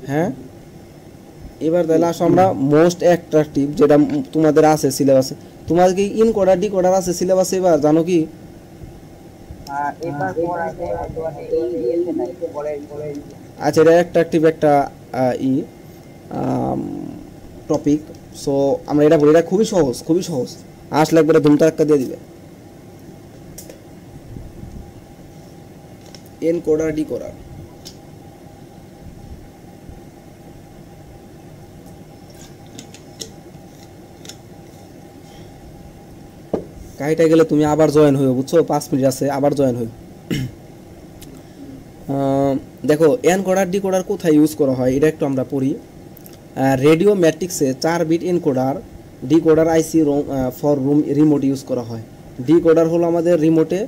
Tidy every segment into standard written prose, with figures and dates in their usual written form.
হ্যাঁ, এবার তাহলে আসো আমরা মোস্ট অ্যাট্রাকটিভ যেটা তোমাদের আছে সিলেবাসে। তোমাদের কি ইনকোডার ডিকোডার আছে সিলেবাসে এবার, জানো কি? এবার পড়াতে মানে এই ইয়েতে নাই পরে আচ্ছা, এটা অ্যাট্রাকটিভ একটা ই টপিক। সো আমরা এটা বলি, এটা খুবই সহজ, খুবই সহজ, আসলে একবারে ধুমধাক্কা দিয়ে দিবে। এনকোডার ডিকোডার, কাহিটা গেলে তুমি আবার জয়েন হইও, বুঝছো? 5 মিনিট আছে, আবার জয়েন হইও। দেখো এনকোডার ডিকোডার কোথায় ইউজ করা হয় এটা একটু আমরা পড়ি। রেডিও ম্যাট্রিক্সে 4 bit encoder decoder IC for room remote use করা হয়। ডিকোডার হলো আমাদের রিমোটে,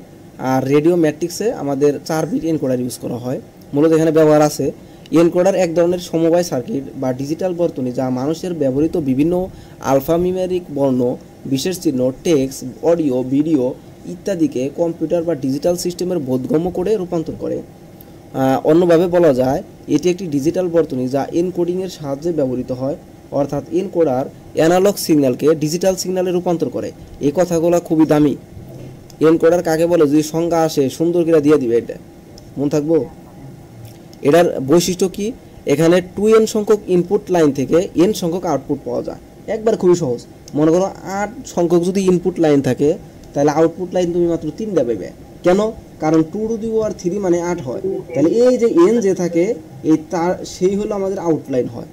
আর রেডিও ম্যাট্রিক্সে আমাদের 4 বিট এনকোডার ইউজ করা হয়। মূলত এখানে ব্যবহার আছে এনকোডার এক ধরনের সমবায় সার্কিট বা ডিজিটাল বর্তনী যা মানুষের ব্যবহৃত বিভিন্ন আলফানিউমেরিক বর্ণ, বিশেষ চিহ্ন, টেক্সট, অডিও, ভিডিও ইত্যাদিকে কম্পিউটার বা ডিজিটাল সিস্টেমের বোধগম্য করে রূপান্তর করে। অন্যভাবে বলা যায় এটি একটি ডিজিটাল বর্তনী যা এনকোডিংয়ের সাহায্যে ব্যবহৃত হয়, অর্থাৎ এনকোডার অ্যানালগ সিগন্যালকে ডিজিটাল সিগন্যালে রূপান্তর করে। এই কথাগুলো খুবই দামি। এনকোডার কাকে বলে যদি সংজ্ঞা আসে সুন্দর করে দিয়ে দিবে, এটা মনে থাকবো। এটার বৈশিষ্ট্য কি? এখানে 2n সংখ্যক ইনপুট লাইন থেকে n সংখ্যক আউটপুট পাওয়া যায়। একবার খুবই সহজ, মনে করো 8 সংখ্যক যদি ইনপুট লাইন থাকে তাহলে আউটপুট লাইন তুমি মাত্র 3টা পাবে। কেন? কারণ 2 টু দি পাওয়ার 3 মানে 8 হয়, তাহলে এই যে n যে থাকে এই তার সেই হলো আমাদের আউটলাইন হয়।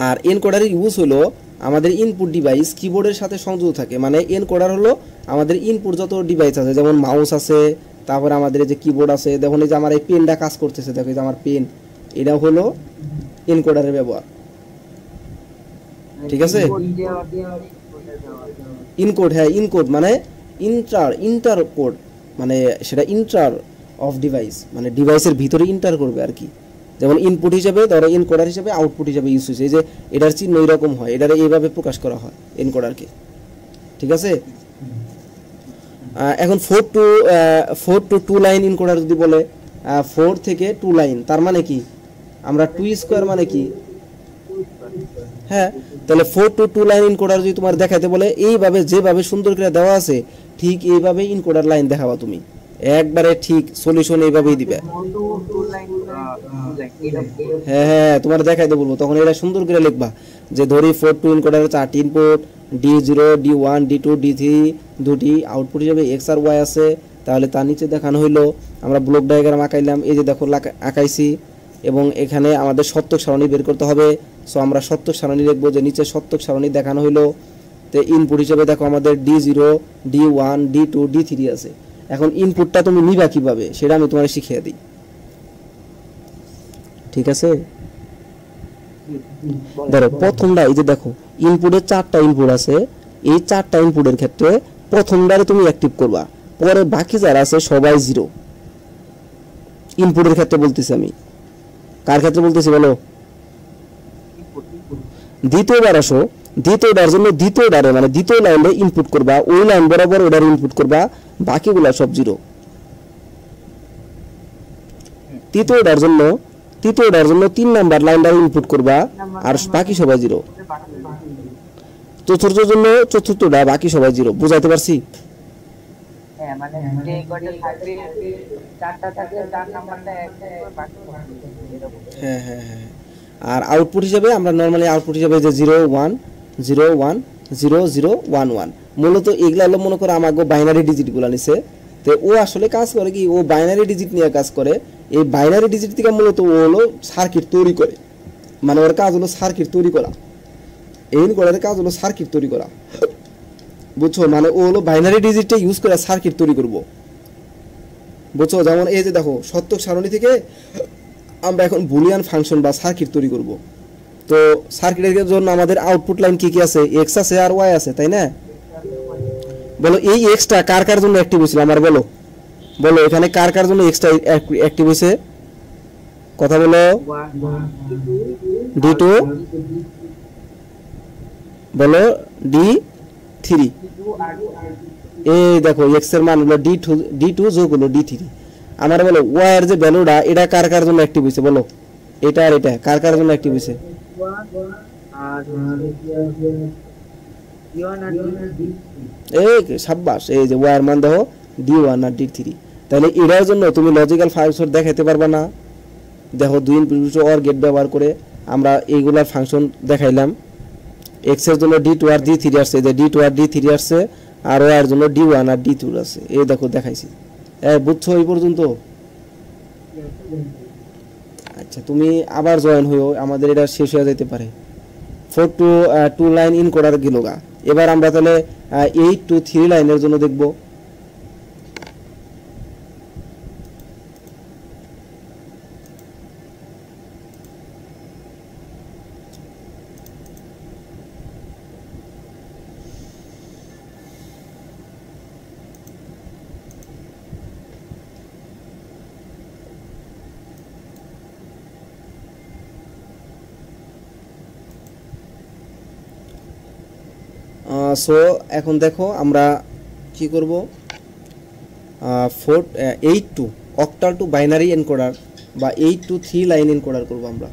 আর এনকোডারের ইউজ হলো আমাদের ইনপুট ডিভাইস কিবোর্ডের সাথে সংযুক্ত থাকে। মানে এনকোডার হলো আমাদের ইনপুট যত ডিভাইস আছে, যেমন মাউস আছে, তারপরে আমাদের এই যে কিবোর্ড আছে, দেখুন এই যে আমার এই পেনটা কাজ করতেছে, দেখো এই যে আমার পেন, এটা হলো এনকোডারের ব্যবহার। ঠিক আছে, ইনকোড, হ্যাঁ ইনকোড মানে ইন্টার কোড, মানে সেটা ইন্টার অফ ডিভাইস, মানে ডিভাইসের ভিতরে ইন্টার করবে আর কি। যেমন ইনপুট হিসেবে ধরো এনকোডার হিসেবে আউটপুট হিসেবে ইউজ হয়েছে, এই যে এটার চিহ্ন এরকম হয়, এটারে এইভাবে প্রকাশ করা হয় এনকোডারকে। ঠিক আছে, এখন 4 টু 2 লাইন এনকোডার যদি বলে 4 থেকে 2 লাইন, তার মানে কি আমরা 2 স্কয়ার মানে কি, হ্যাঁ তাহলে 4 টু 2 লাইন এনকোডার যদি তোমার দেখাতে বলে এইভাবে যেভাবে সুন্দর করে দেওয়া আছে ঠিক এইভাবে এনকোডার লাইন দেখাবা তুমি, একবারে ঠিক সলিউশন এইভাবেই দিবে। হ্যাঁ হ্যাঁ তোমার দেখাইতে বলবো, তখন এটা সুন্দর করে লিখবা যে ধরি 4 টু এনকোডারের 4টি input D0, D1, D2, D3 দুটি আউটপুট হিসেবে X আর Y আছে, তাহলে তার নিচে দেখানো হইলো আমরা ব্লক ডায়াগ্রাম আঁকাইলাম, এই যে দেখো আঁকাইছি, এবং এখানে আমাদের সত্যক সারণী বের করতে হবে। সো আমরা সত্যক সারণী লিখবো, যে নিচে সত্যক সারণী দেখানো হইলো। তো ইনপুট হিসেবে দেখো আমাদের D0, D1, D2, D3 আছে। এখন ইনপুটটা তুমি নিবা কিভাবে সেটা আমি তোমার শিখিয়ে দিই। ঠিক আছে, ধরো প্রথমটা এই যে দেখো ইনপুটের 4টা ইনপুট আছে, এই 4টা ইনপুটের ক্ষেত্রে প্রথমটারে তুমি অ্যাক্টিভ করবা, পরে বাকি যারা আছে সবাই 0। ইনপুটের ক্ষেত্রে বলতেছি আমি, কার ক্ষেত্রে বলতেছি বলো? দ্বিতীয়বার আসো, দ্বিতীয়টার জন্য দ্বিতীয়টারে মানে দ্বিতীয় লাইনে ইনপুট করবা, ওই লাইন বরাবর ওটার ইনপুট করবা, বাকিগুলা সব 0। তৃতীয়টার জন্য 3 নাম্বার লাইনটা ইনপুট করবা, আর বাকি সবাই 0। চতুর্থের জন্য চতুর্থটা, বাকি সবাই 0। বুঝাইতে পারছি? হ্যাঁ হ্যাঁ হ্যাঁ। আর আউটপুট হিসেবে আমরা নর্মালি আউটপুট হিসেবে যে 0 1 0 1 0 0 1 1, মূলত এগুলা হলো মনে করো আমাকে বাইনারি ডিজিটগুলো নিছে। তো ও আসলে কাজ করে কি, ও বাইনারি ডিজিট নিয়ে কাজ করে। এই বাইনারি ডিজিট থেকে মূলত ও হলো সার্কিট তৈরি করে, মানে ওর কাজ হলো সার্কিট তৈরি করা। এনকোডারের কাজ হলো সার্কিট তৈরি করা, বুঝছো? মানে ও হলো বাইনারি ডিজিটটা ইউজ করে সার্কিট তৈরি করব, বুঝছো? যেমন এই যে দেখো সত্যক সারণী থেকে আমরা এখন বুলিয়ান ফাংশন বা সার্কিট তৈরি করব। তো সার্কিটের জন্য আমাদের আউটপুট লাইন কি কি আছে? X আছে আর Y আছে, তাই না? বলো এই Xটা কার কার জন্য অ্যাক্টিভ হয়েছিল আমার, বলো বলো এখানে কার কার জন্য Xটা অ্যাক্টিভ হয়েছে, কথা বলো। D2, বলো D3, এই দেখো X এর মান হলো D2 যোগ হলো D3, আমার বলো ওয়ার যে ভ্যালুটা এটা কার কার জন্য অ্যাক্টিভ হইছে বলো, এটা আর এটা কার কার জন্য অ্যাক্টিভ হইছে? আর D1 আর D3 এই সাব্বাস, এই যে ওয়ার মান দেখো D1 আর D3, তাহলে এটার জন্য তুমি লজিক্যাল ফাংশন দেখাইতে পারবা না? দেখো 2 ইনপুট অর গেট ব্যবহার করে আমরা এইগুলার ফাংশন দেখাইলাম। x এর জন্য D2 আর D3 আসছে, যে D2 আর D3 আসছে, আর y এর জন্য D1 আর D2 আছে, এই দেখো দেখাইছি। বুঝছো এই পর্যন্ত? আচ্ছা তুমি আবার জয়েন হইও, আমাদের এটা শেষ হয়ে যেতে পারে। 4 to 2 লাইন ইনকোডার গেলগা। এবার আমরা তাহলে 8 to 3 লাইনের জন্য দেখব। সো এখন দেখো আমরা কি করব, 8 to octal two binary encoder বা 8 to 3 লাইন এনকোডার করব আমরা।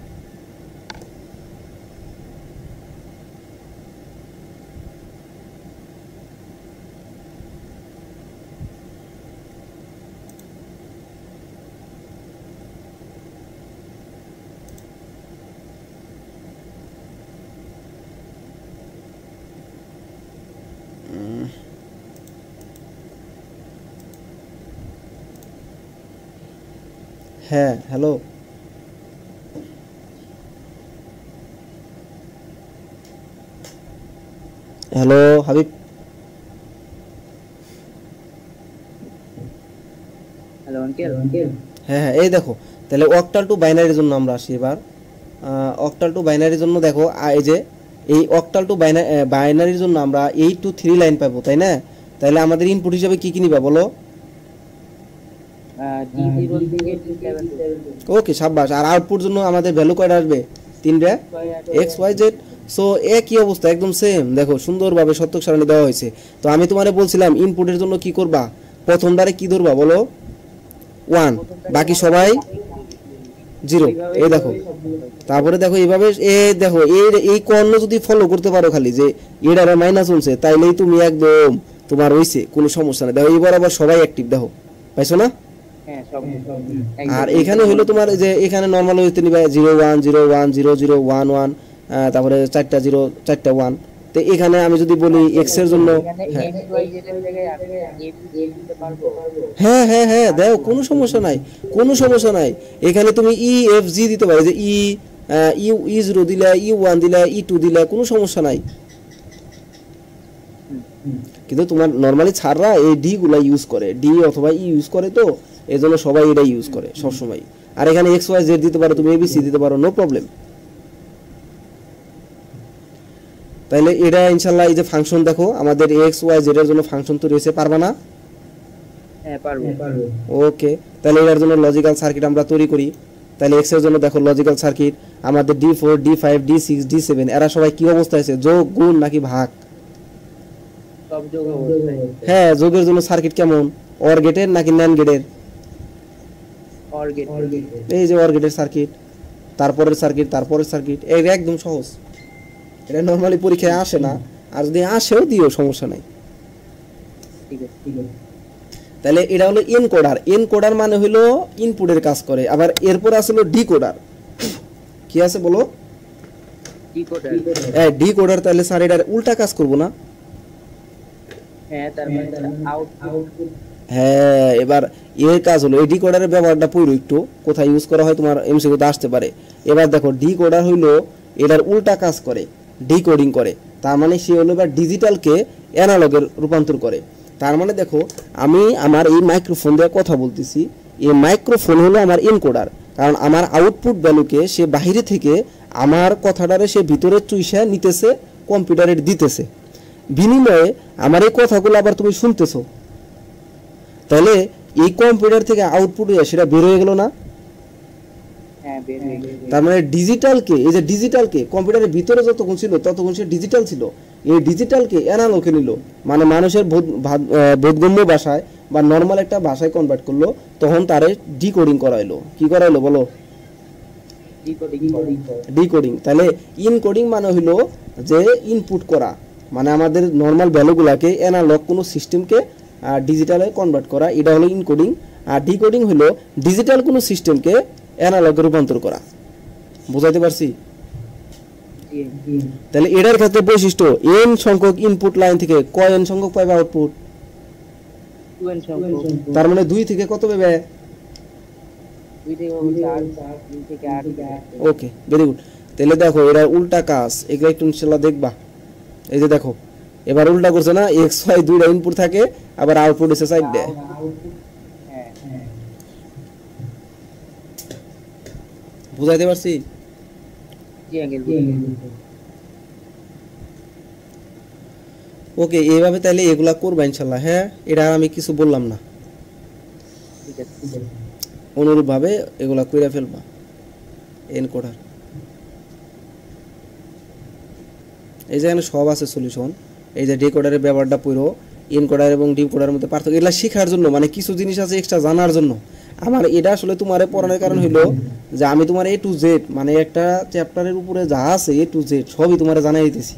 হ্যাঁ hello, hello Habib. Hello uncle হ্যাঁ হ্যাঁ, এই দেখো তাহলে অক্টাল টু বাইনারির জন্য আমরা আসি এবার। অক্টাল টু বাইনারির জন্য দেখো এই যে এই অক্টাল টু বাইনারির জন্য আমরা 8 to 3 লাইন পাবো, তাই না? তাহলে আমাদের ইনপুট হিসাবে কি কি নিবা বলো? D0 থেকে D7 ওকে সাব্বাস। আর আউটপুট জন্য আমাদের ভ্যালু কয়টা আসবে? 3টা XYZ। সো একই অবস্থা একদম সেম, দেখো সুন্দরভাবে সত্যক সারণী দেওয়া হয়েছে। তো আমি তোমারে বলছিলাম ইনপুটের জন্য কি করবা, প্রথমবারে কি ধরবা বলো? 1, বাকি সবাই 0। এই দেখো তারপরে দেখো এইভাবে দেখো এই কর্ণ যদি ফলো করতে পারো খালি যে এর মাইনাস হচ্ছে, তাইলেই তুমি একদম তোমার হইছে, কোনো সমস্যা নেই। দেখো এইবার আবার সবাই অ্যাক্টিভ, দেখো পাইছো না? হ্যাঁ সব আর এখানে হলো তোমার যে এখানে নরমাল হইতে নিবা 0 1 0 1 0 0 1 1, তারপরে 4টা 0 4টা 1। তো এখানে আমি যদি বলি x এর জন্য হ্যাঁ XYZ এর জায়গায় আপনি A দিতে পারবো? হ্যাঁ হ্যাঁ হ্যাঁ দেখো কোনো সমস্যা নাই, কোনো সমস্যা নাই। এখানে তুমি EFG দিতে পারো, যে E0 দিলা, E1 দিলা, E2 দিলা, কোনো সমস্যা নাই। কিন্তু তোমার নরমালি ছাড়রা এই ডি গুলা ইউজ করে, ডি অথবা ই ইউজ করে, তো এজন্য সবাই এটা ইউজ করে সবসময়। আর এখানে XYZ দিতে পারো, তুমি ABC দিতে পারো, নো প্রবলেম। তাইলে এটা ইনশাআল্লাহ এই যে ফাংশন দেখো আমাদের XYZ এর জন্য ফাংশন তো রয়েছে, পারবা না? হ্যাঁ পারবো। ওকে, তাহলে এর জন্য লজিক্যাল সার্কিট আমরা তৈরি করি। তাহলে x এর জন্য দেখো লজিক্যাল সার্কিট আমাদের D4 D5 D6 D7 এরা সবাই কি অবস্থায় আছে, যোগ গুণ নাকি ভাগ? সব যোগ অবস্থায়। হ্যাঁ, যোগের জন্য সার্কিট কেমন, অর গেটের নাকি ন্যান্ড গেটের? OR gate. এই যে অর গেটের সার্কিট, তারপরের সার্কিট, তারপরের সার্কিট, এই একদম সহজ। এটা নরমালি পরীক্ষায় আসে না, আর যদি আসেও দিও সমস্যা নাই। ঠিক আছে। তাহলে এটা হলো এনকোডার। এনকোডার মানে হলো ইনপুটের কাজ করে। আবার এরপর আসলো ডিকোডার। কি আছে বলো? ডিকোডার। ডিকোডার। তাহলে স্যার এটার উল্টা কাজ করব না? হ্যাঁ তার মানে আউটপুট। হ্যাঁ, এবার এর কাজ হলো এই ডিকোডারের ব্যবহারটা পুরো একটু কোথায় ইউজ করা হয় তোমার এমসিকিউতে আসতে পারে। এবার দেখো ডিকোডার হইলো এটার উল্টা কাজ করে, ডিকোডিং করে। তার মানে সে হলো এবার ডিজিটালকে অ্যানালগের রূপান্তর করে। তার মানে দেখো আমি আমার এই মাইক্রোফোন দিয়ে কথা বলতেছি, এই মাইক্রোফোন হলো আমার এনকোডার, কারণ আমার আউটপুট ভ্যালুকে সে বাইরে থেকে আমার কথাটারে সে ভিতরে চুইসা নিতেছে, কম্পিউটারে দিতেছে। বিনিময়ে আমার এই কথাগুলো আবার তুমি শুনতেছো, তাহলে এই কম্পিউটার থেকে আউটপুট হয়ে সেটা বের হয়ে গেল না? হ্যাঁ বের হয়ে গেল। তার মানে ডিজিটালকে, এই যে ডিজিটালকে কম্পিউটারের ভিতরে যতক্ষণ ছিল ততক্ষণ সে ডিজিটাল ছিল, এই ডিজিটালকে অ্যানালগে নিল। মানে মানুষের বোধগম্য ভাষায় বা নর্মাল একটা ভাষায় কনভার্ট করলো, তখন তারে ডিকোডিং করাইলো। কি করাইলো বলো? ডিকোডিং। তাহলে ইনকোডিং মানে হলো যে ইনপুট করা, মানে আমাদের নর্মাল ভ্যালুগুলোকে অ্যানালগ কোনো সিস্টেমকে ডিজিটালে কনভার্ট করা, এটা হলো ইনকোডিং। আর ডিকোডিং হলো ডিজিটাল কোনো সিস্টেমকে অ্যানালগে রূপান্তর করা। বুঝাইতে পারছি? তাহলে এটার ক্ষেত্রে বৈশিষ্ট্য, n সংখ্যক ইনপুট লাইন থেকে কয় n সংখ্যক পাবে আউটপুট? তার মানে 2 থেকে কত পাবে? ওকে, ভেরি গুড। তাহলে দেখো এটা উল্টা কাজ, এগুলো একটু ইনশাআল্লাহ দেখবা। এই যে দেখো এবার উল্টা করছে না, x y দুইটা ইনপুট থাকে, আবার আউটপুট হচ্ছে 4টা। বুঝাইতে পারছি? ওকে, এইভাবে তাহলে এগুলা করবা ইনশাআল্লাহ। হ্যাঁ, এটা আমি কিছু বললাম না, অনুরূপ ভাবে এগুলা কইরা ফেলবা এনকোডার। এই যে এখানে সব আছে সলিউশন। এই যে ডিকোডারের ব্যাপারটা পুরো এনকোডার এবং ডিকোডারের মধ্যে পার্থক্য, এগুলা শেখার জন্য, মানে কিছু জিনিস আছে এক্সট্রা জানার জন্য। আমার এটা আসলে তোমারে পড়ানোর কারণ হইলো যে আমি তোমার A to Z, মানে একটা চ্যাপ্টারের উপরে যা আছে A to Z সবই তোমারে জানাই দিতেছি।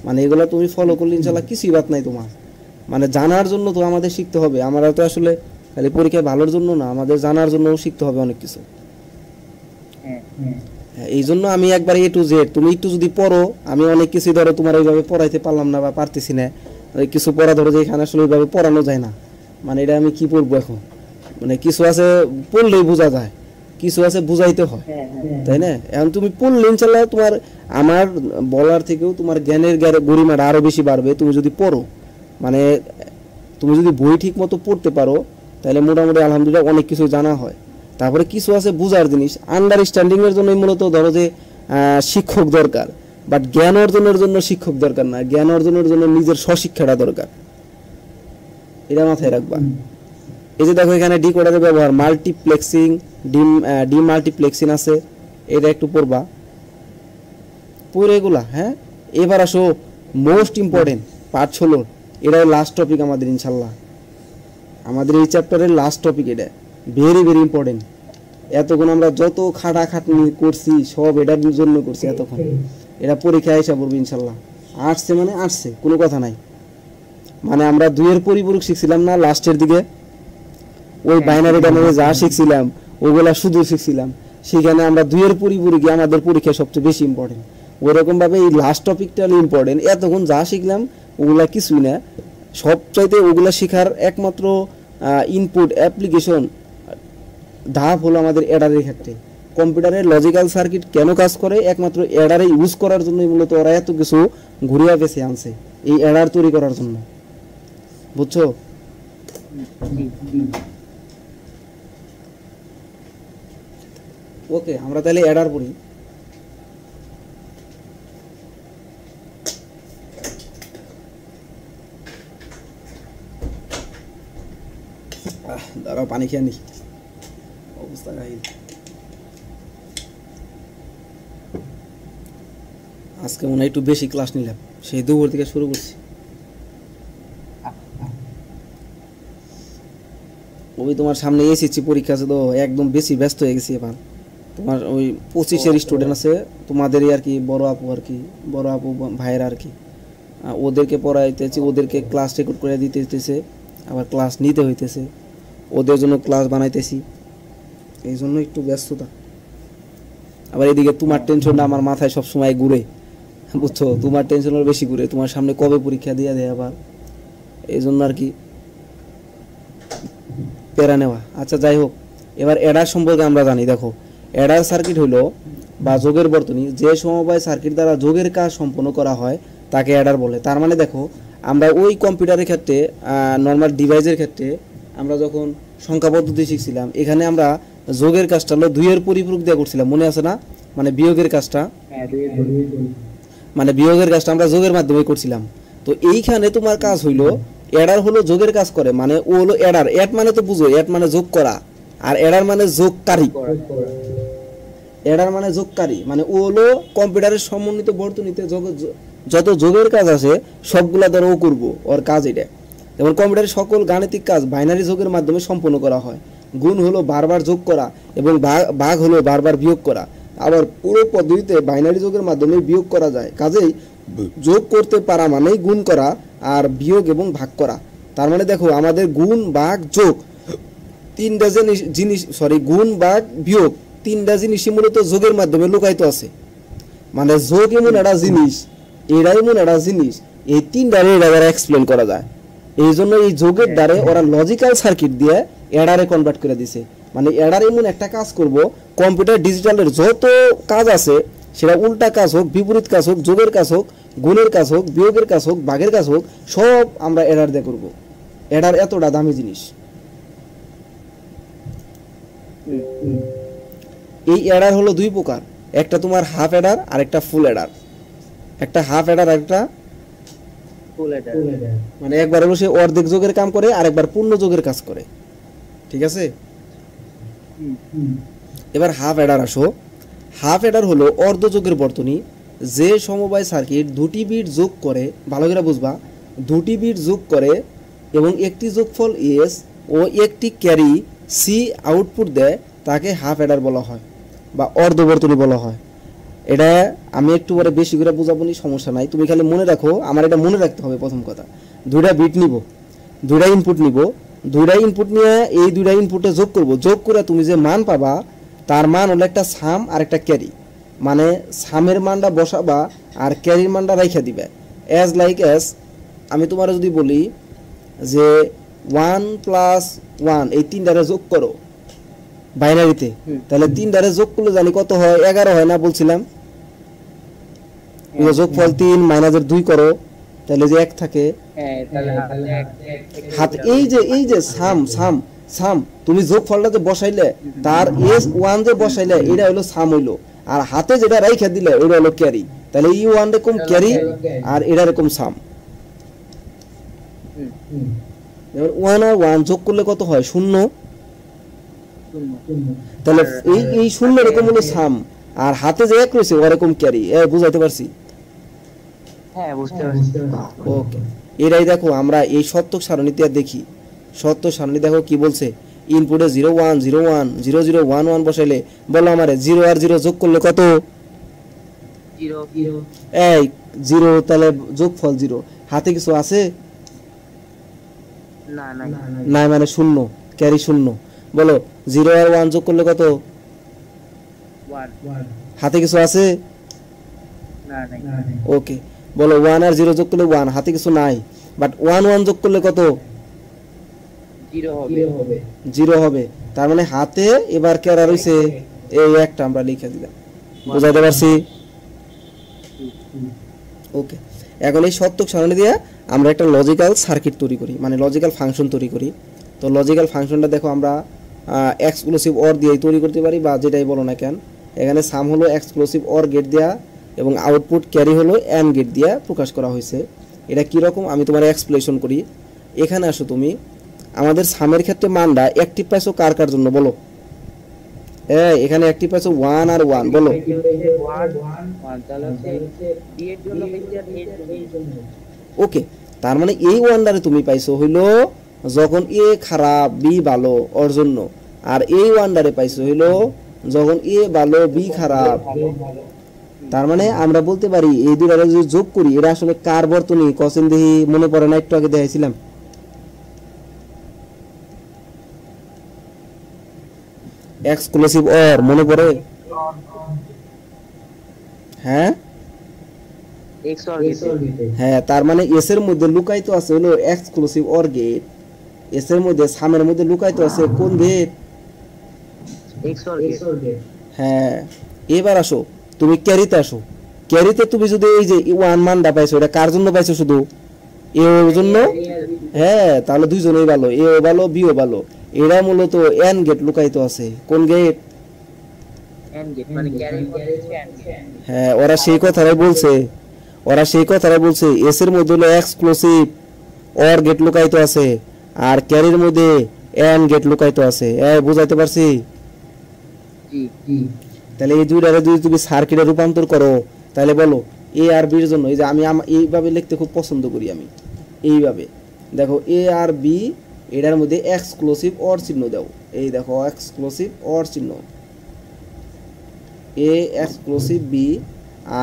মানে এগুলো তুমি ফলো করলে ইনশাআল্লাহ কিছুই বাদ নাই তোমার, মানে জানার জন্য তো আমাদের শিখতে হবে। আমরা তো আসলে খালি পরীক্ষায় ভালোর জন্য না, আমাদের জানার জন্যও শিখতে হবে অনেক কিছু। এই জন্য আমি একবার A to Z, তুমি একটু যদি পড়ো, আমি অনেক কিছু ধরো তোমার এইভাবে পড়াইতে পারলাম না বা পারতেছি না, কিছু পড়া ধরো যে এখানে আসলে ওইভাবে পড়ানো যায় না, মানে এটা আমি কি পড়বো এখন, মানে কিছু আছে পড়লেই বোঝা যায়, কিছু আছে বুঝাইতে হয়, তাই না? এখন তুমি পড়লে ইনশাআল্লাহ তোমার আমার বলার থেকেও তোমার জ্ঞানের গরিমাটা আরো বেশি বাড়বে তুমি যদি পড়ো। মানে তুমি যদি বই ঠিক মতো পড়তে পারো তাহলে মোটামুটি আলহামদুলিল্লাহ অনেক কিছু জানা হয়। তারপরে কিছু আছে বুঝার জিনিস, আন্ডারস্ট্যান্ডিং এর জন্য মূলত ধরো যে শিক্ষক দরকার, বাট জ্ঞান অর্জনের জন্য শিক্ষক দরকার না, জ্ঞান অর্জনের জন্য নিজের স্বশিক্ষাটা দরকার, এটা মাথায় রাখবা। এই যে দেখো এখানে ডিকোডারের ব্যবহার, মাল্টিপ্লেক্সিং, ডিমাল্টিপ্লেক্সিং আছে, এটা একটু পড়বা পুরো এগুলা। হ্যাঁ, এবার আসো মোস্ট ইম্পর্টেন্ট পার্ট 16, এটা লাস্ট টপিক আমাদের ইনশাআল্লাহ, আমাদের এই চ্যাপ্টারের লাস্ট টপিক। এটা ভেরি ভেরি ইম্পর্টেন্ট। এতক্ষণ আমরা যত খাটাখাটনি করছি সব এটার জন্য করছি এতক্ষণ, এটা পরীক্ষায় এসে পড়বে ইনশাআল্লাহ। আসছে মানে আসছে, কোনো কথা নাই। মানে আমরা 2 এর পরিপূরক শিখছিলাম না লাস্টের দিকে, ওই বাইনারি টাইমে যা শিখছিলাম ওগুলা শুধু শিখছিলাম, সেখানে আমরা 2 এর পরিপূরকই আমাদের পরীক্ষায় সবচেয়ে বেশি ইম্পর্টেন্ট। ওইরকম ভাবে এই লাস্ট টপিকটা হলো ইম্পর্টেন্ট। এতক্ষণ যা শিখলাম ওগুলা কিছুই না, সবচাইতে ওগুলা শেখার একমাত্র ইনপুট অ্যাপ্লিকেশন ধাপ হলো আমাদের অ্যাডারের ক্ষেত্রে। কম্পিউটারের লজিক্যাল সার্কিট কেন কাজ করে, একমাত্র অ্যাডারে ইউজ করার জন্যই মূলত ওরা এত কিছু ঘুরিয়া পেছে আনছে, এই অ্যাডার তৈরি করার জন্য। বুঝছো? ওকে, আমরা তাহলে অ্যাডার পড়ি। দাঁড়াও পানি খেয়ে নি, অবস্থা গাইল। আজকে মনে হয় একটু বেশি ক্লাস নিলাম, সেই দুপুর থেকে শুরু করছি। ওই তোমার সামনে এসেছি পরীক্ষা আছে তো একদম বেশি ব্যস্ত হয়ে গেছি। এবার তোমার ওই 25-এর স্টুডেন্ট আছে তোমাদেরই আর কি, বড় আপু আর কি, বড় আপু ভাইয়েরা আর কি, ওদেরকে পড়াইতেছি, ওদেরকে ক্লাস রেকর্ড করে দিতে হইতেছে, আবার ক্লাস নিতে হইতেছে, ওদের জন্য ক্লাস বানাইতেছি, এই জন্য একটু ব্যস্ততা। আবার এদিকে তোমার টেনশনটা আমার মাথায় সবসময় ঘুরে, বুঝছো? তোমার টেনশন বেশি ঘুরে, তোমার সামনে কবে পরীক্ষা দিয়ে দেয় আবার, এই জন্য আর কি প্যারা নেওয়া। আচ্ছা যাই হোক, এবার অ্যাডার সম্পর্কে আমরা জানি। দেখো অ্যাডার সার্কিট হলো বা যোগের বর্তনী, যে সমবায় সার্কিট দ্বারা যোগের কাজ সম্পন্ন করা হয় তাকে অ্যাডার বলে। তার মানে দেখো আমরা ওই কম্পিউটারের ক্ষেত্রে, নর্মাল ডিভাইসের ক্ষেত্রে আমরা যখন সংখ্যা পদ্ধতি শিখছিলাম, এখানে আমরা যোগের কাজটা হলো 2 এর পরিপূরক দিয়ে করছিলাম, মনে আছে না? মানে বিয়োগের কাজটা, মানে বিয়োগের কাজটা আমরা যোগের মাধ্যমে করছিলাম। তো এইখানে তোমার কাজ হইলো অ্যাডার হলো যোগের কাজ করে, মানে ও হলো অ্যাডার। অ্যাড মানে তো বুঝো, অ্যাড মানে যোগ করা, আর অ্যাডার মানে যোগকারী। অ্যাডার মানে যোগকারী, মানে ও হলো কম্পিউটারের সমন্বিত বর্তনীতে যত যোগের কাজ আছে সবগুলা ধরো ও করবো, ওর কাজ এটা। যেমন কম্পিউটারের সকল গাণিতিক কাজ বাইনারি যোগের মাধ্যমে সম্পন্ন করা হয়। গুণ হলো বারবার যোগ করা এবং ভাগ হলো বারবার বিয়োগ করা। আবার পুরো পদ্ধতিতে বাইনারি যোগের মাধ্যমে বিয়োগ করা যায়। কাজেই যোগ করতে পারা মানেই গুণ করা আর বিয়োগ এবং ভাগ করা। তার মানে দেখো আমাদের গুণ ভাগ যোগ তিনটা জিনিস গুণ ভাগ বিয়োগ তিনটা জিনিসই মূলত যোগের মাধ্যমে লুকায়িত আছে। মানে যোগ এমন একটা জিনিস, এরা এমন একটা জিনিস, এই তিনটারে এরা এক্সপ্লেন করা যায়। এই জন্য এই যোগের দ্বারে ওরা লজিক্যাল সার্কিট দিয়ে এডারে কনভার্ট করে দিছে। মানে এডার এমন একটা কাজ করব, কম্পিউটার ডিজিটালের যত কাজ আছে সেটা উল্টা কাজ হোক, বিপরীত কাজ হোক, যোগের কাজ হোক, গুণের কাজ হোক, বিয়োগের কাজ হোক, ভাগের কাজ হোক, সব আমরা এডার দিয়ে করবো। এডার এতটা দামি জিনিস। এই এডার হলো দুই প্রকার, একটা তোমার হাফ এডার আর একটা ফুল এডার। একটা হাফ এডার আর একটা ফুল এডার। মানে একবার হলো সে অর্ধেক যোগের কাম করে আর একবার পূর্ণ যোগের কাজ করে। ঠিক আছে, এবার হাফ এডার আসো। হাফ এডার হলো অর্ধ যোগের বর্তনী, যে সমবায় সার্কিট দুটি বিট যোগ করে, ভালো করে বুঝবা, দুটি বিট যোগ করে এবং একটি যোগফল এস ও একটি ক্যারি সি আউটপুট দেয়, তাকে হাফ এডার বলা হয় বা অর্ধ বর্তনী বলা হয়। এটা আমি একটু পরে বেশি করে বোঝাবো নি, সমস্যা নাই, তুমি খালি মনে রাখো। আমার এটা মনে রাখতে হবে। প্রথম কথা, দুইটা বিট নিব, দুইটা ইনপুট নিব, দুইটা ইনপুট নিয়ে এই দুইটা ইনপুটে যোগ করব। যোগ করে তুমি যে মান পাবা তার মান হলো একটা সাম আর একটা ক্যারি। মানে সামের মানটা বসাবা আর ক্যারির মানটা রাইখা দিবে। অ্যাজ লাইক অ্যাজ আমি তোমার যদি বলি যে 1 + 1 এই তিনটারে যোগ করো বাইনারিতে, তাহলে তিনটারে যোগ করলে জানি কত হয়? 11 হয় না বলছিলাম? যোগফল 3 - 2 করো, তাহলে যে 1 থাকে। হাত এই যে সাম তুমি যোগফলটা যে বসাইলে তার S1 যে বসাইলে এটা হলো সাম হইলো, আর হাতে যেটা রাইখা দিলে ওটা হলো ক্যারি। তাহলে E1 এরকম ক্যারি আর এটা এরকম সাম। যেমন 1 আর 1 যোগ করলে কত হয়? 0। তাহলে এই 0 এরকম হলো সাম, আর হাতে যে 1 রয়েছে ওরকম ক্যারি। বুঝাইতে পারছি? হ্যাঁ, বুঝতে পারছি। ওকে, এরাই দেখো আমরা এই শতক সারণীতে দেখি। শতক সারণী দেখো কি বলছে, ইনপুটে 0 1 0 1 0 0 1 1 বসাইলে বলো আমারে 0 আর 0 যোগ করলে কত? 0 এই 0, তাহলে যোগফল 0। হাতে কিছু আছে? না নাই, মানে 0, ক্যারি 0। বলো 0 আর 1 যোগ করলে কত? 1 হাতে কিছু আছে? না ওকে, বলো 1 আর 0 যোগ করলে 1, হাতে কিছু নাই। বাট 1 1 যোগ করলে কত? 0 হবে। তার মানে হাতে এবার কেরা রইছে এই একটা, আমরা লিখে দিলাম। বুঝাইতে পারছি? ওকে, এখন এই শতক সারণী দিয়ে আমরা একটা লজিক্যাল সার্কিট তৈরি করি, মানে লজিক্যাল ফাংশন তৈরি করি। তো লজিক্যাল ফাংশনটা দেখো আমরা এক্সক্লুসিভ অর দিয়ে তৈরি করতে পারি, বা যেটাই বলো না কেন। এখানে সাম হলো এক্সক্লুসিভ অর গেট দেয়া এবং আউটপুট ক্যারি হলো এন্ড গেট দিয়ে প্রকাশ করা হয়েছে। এটা কীরকম আমি তোমার এক্সপ্লেনেশন করি। এখানে আসো তুমি, আমাদের সামের ক্ষেত্রে মানটা অ্যাক্টিভ পাইছো কার কার জন্য বলো? এখানে অ্যাক্টিভ পাইছো 1 আর 1, বলো। ওকে, তার মানে এই ওয়ানডারে তুমি পাইছো হইলো যখন এ খারাপ বি ভালো ওর জন্য, আর এই ওয়ানডারে পাইছো হইলো যখন এ ভালো বি খারাপ। তার মানে আমরা বলতে পারি এই দুইটারে যদি যোগ করি এটা আসলে কার বর্তনী? কসেন দেহি, মনে পড়ে না? একটু আগে দেখাইছিলাম। এক্সক্লুসিভ অর, মনে পড়ে? হ্যাঁ, হ্যাঁ, তার মানে এস এর মধ্যে লুকায়িত আছে হলো এক্সক্লুসিভ অর গেট। এস এর মধ্যে সামের মধ্যে লুকায়িত আছে কোন গেট? হ্যাঁ, এবার আসো তুমি ক্যারিতে আসো। ক্যারিতে তুমি যদি এই যে 1 মানটা পাইছো, এটা কার জন্য পাইছো? শুধু এ ওর জন্য। হ্যাঁ, তাহলে দুইজনেই ভালো, এ ও ভালো বি ও ভালো। এরা মূলত এন গেট লুকায়িত আছে। কোন গেট? হ্যাঁ, ওরা সেই কথাটাই বলছে, এস এর মধ্যে হলো এক্সক্লুসিভ অর গেট লুকায়িত আছে, আর ক্যারির মধ্যে এন গেট লুকায়িত আছে। বুঝাইতে পারছি? তাহলে এই দুইটারে যদি তুমি সার্কিটে রূপান্তর করো, তাহলে বলো এ আর বির জন্য, এই যে আমি এইভাবে লিখতে খুব পছন্দ করি, আমি এইভাবে দেখো এ আর বি এটার মধ্যে এক্সক্লুসিভ অর চিহ্ন দাও, এই দেখো এক্সক্লুসিভ অর চিহ্ন, এ এক্সক্লুসিভ বি,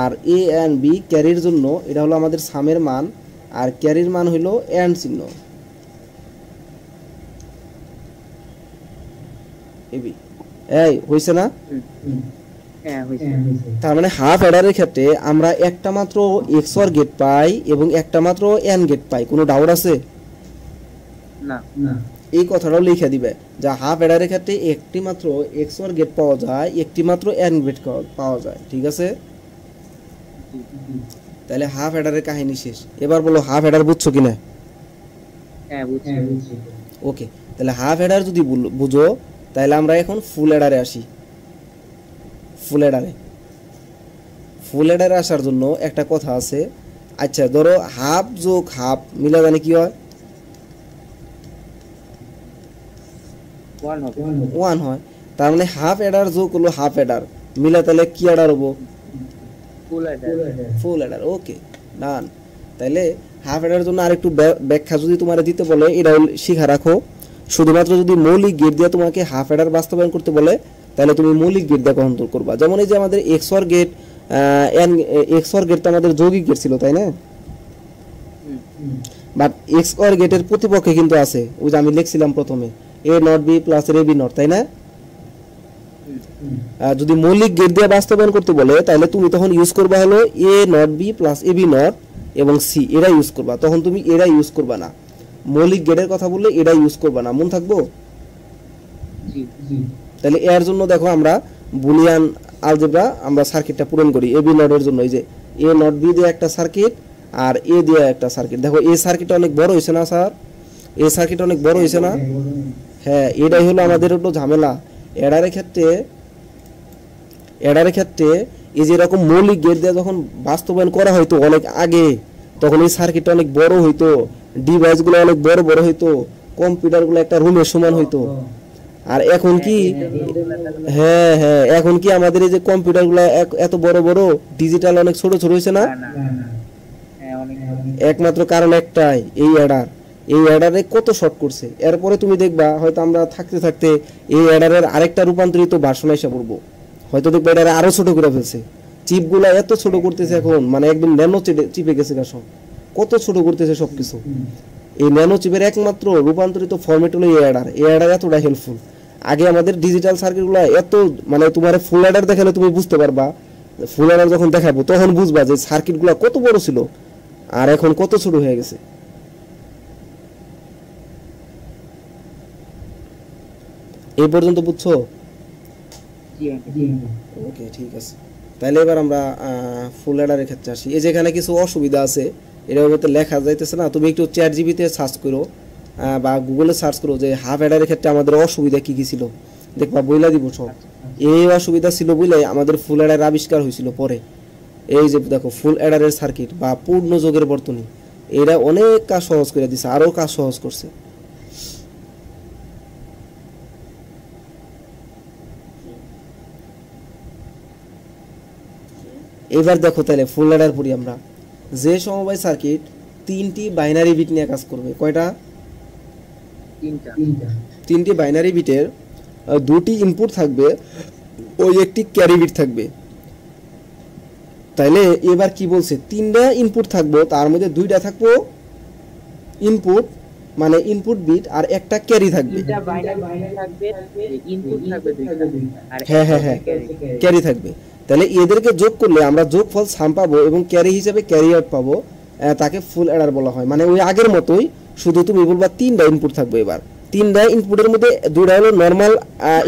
আর এ অ্যান্ড বি ক্যারির জন্য এটা হলো আমাদের সামের মান, আর ক্যারির মান হলো অ্যান্ড চিহ্ন এবি। এই হইছে না? হ্যাঁ হইছে। তার মানে হাফ অ্যাডারের ক্ষেত্রে আমরা একটা মাত্র এক্সঅর গেট পাই এবং একটা মাত্র অ্যান্ড গেট পাই। কোনো ডাউট আছে? না এই কথাটাও লিখে দিবে যে হাফ অ্যাডারের ক্ষেত্রে একটি মাত্র এক্সঅর গেট পাওয়া যায়, একটি মাত্র অ্যান্ড গেট পাওয়া যায়। ঠিক আছে, তাহলে হাফ অ্যাডারের কাহিনী শেষ। এবার বলো হাফ অ্যাডার বুঝছো কিনা? হ্যাঁ বুঝছি। ওকে, তাহলে হাফ অ্যাডার যদি বুঝো তাহলে আমরা এখন ফুল অ্যাডারে আসি। ফুল অ্যাডারে আসার জন্য একটা কথা আছে। আচ্ছা ধরো হাফ যোগ হাফ মিলা জানে কি হয়? 1 হবে। 1 হয়। তার মানে হাফ অ্যাডার যোগ হলো হাফ অ্যাডার মিলা তাহলে কি অ্যাডার হবো? Full adder. Okay done. তাহলে হাফ অ্যাডারের জন্য আরেকটু ব্যাখ্যা যদি তোমার দিতে বলে এটা শিখা রাখো। শুধুমাত্র যদি মৌলিক গেট দিয়ে তোমাকে হাফ অ্যাডার বাস্তবায়ন করতে বলে তাহলে তুমি মৌলিক গেট দিয়ে কন্ট্রোল করবা। যেমন এই যে আমাদের এক্সঅর গেট, এক্সঅর গেট তো আমাদের যৌগিক গেট ছিল তাই না? বাট এক্সঅর গেটের প্রতিপক্ষে কিন্তু আছে, ওই যে আমি লিখছিলাম প্রথমে A not B plus A B not, তাই না? যদি মৌলিক গেট দিয়ে বাস্তবায়ন করতে বলে তাহলে তুমি তখন ইউজ করবা হলো A not B plus A B not এবং সি, এরা ইউজ করবা। তখন তুমি এরা ইউজ করবা না, মৌলিক গেটের কথা বললে এরা ইউজ করবা না, মন থাকবো? তাহলে এর জন্য দেখো আমরা বুলিয়ান আলজেব্রা আমরা সার্কিটটা পূরণ করি এ বি নটের জন্য। এই যে এ নট বি দিয়ে একটা সার্কিট আর এ দিয়ে একটা সার্কিট। দেখো এই সার্কিটটা অনেক বড় হয়েছে না স্যার? এই সার্কিটটা অনেক বড় হয়েছে না? হ্যাঁ, এটাই হলো আমাদের একটু ঝামেলা এডারের ক্ষেত্রে। এই যে এরকম মৌলিক গেট দিয়ে যখন বাস্তবায়ন করা হয়তো অনেক আগে, তখন এই সার্কিটটা অনেক বড় হইতো, ডিভাইসগুলো অনেক বড় বড় হইতো, কম্পিউটারগুলো একটা রুমের সমান হইতো। আর এখন কি? হ্যাঁ হ্যাঁ, এখন কি আমাদের এই যে কম্পিউটারগুলো এত বড় বড়, ডিজিটাল অনেক ছোট ছোট হয়েছে না? একমাত্র কারণ একটাই, এই অ্যাডার। এই অ্যাডারে কত শর্ট করছে। এরপরে তুমি দেখবা হয়তো আমরা থাকতে থাকতে এই অ্যাডারের আরেকটা রূপান্তরিত ভার্সন এসে পড়বো, হয়তো দেখবা এটারে আরো ছোট করে ফেলছে। চিপগুলো এত ছোট করতেছে এখন, মানে একদম ন্যানো চিপে গেছে সব, কত ছোট করতেছে সবকিছু। এই ন্যানো চিপের একমাত্র রূপান্তরিত ফরম্যাট হলো এই অ্যাডার। এই অ্যাডার এতটা হেল্পফুল। আগে আমাদের ডিজিটাল সার্কিটগুলো এত, মানে তোমার ফুল অ্যাডার দেখালে তুমি বুঝতে পারবা, ফুল অ্যাডার যখন দেখাবো তখন বুঝবা যে সার্কিটগুলো কত বড় ছিল আর এখন কত ছোট হয়ে গেছে। এই পর্যন্ত বুঝছো? ওকে ঠিক আছে, তাহলে এবার আমরা ফুল অ্যাডারের ক্ষেত্রে আসি। এই যেখানে কিছু অসুবিধা আছে, এটা হয়তো লেখা যাইতেছে না, তুমি একটু চ্যাট জিপিতে সার্চ করো বা গুগলে সার্চ করো যে হাফ অ্যাডারের ক্ষেত্রে আমাদের অসুবিধা কি কি ছিল, দেখবা বইলা দিব সব। এই অসুবিধা ছিল বলে আমাদের ফুল অ্যাডার আবিষ্কার হয়েছিল পরে। এই যে দেখো ফুল অ্যাডারের সার্কিট বা পূর্ণ যোগের বর্তনী, এরা অনেক কাজ সহজ করে দিছে, আরো কাজ সহজ করছে। এবার দেখো তাহলে ফুল অ্যাডার পড়ি আমরা। যে সমবায় সার্কিট 3টি বাইনারি বিট নিয়ে কাজ করবে, কয়টা? 3টি বাইনারি বিটের 2টি ইনপুট থাকবে, ওই একটি ক্যারি বিট থাকবে। তাইলে এবার কি বলছে, 3টা ইনপুট থাকবো, তার মধ্যে 2টা থাকবো ইনপুট মানে ইনপুট বিট আর একটা ক্যারি থাকবে। হ্যাঁ হ্যাঁ হ্যাঁ, ক্যারি থাকবে। তাহলে এদেরকে যোগ করলে আমরা যোগফল সাম পাবো এবং ক্যারি হিসেবে ক্যারি আউট পাবো, তাকে ফুল অ্যাডার বলা হয়। মানে ওই আগের মতোই, শুধু তুমি বলবা 3টা ইনপুট থাকবে। এবার 3টা ইনপুটের মধ্যে 2টা হলো নর্মাল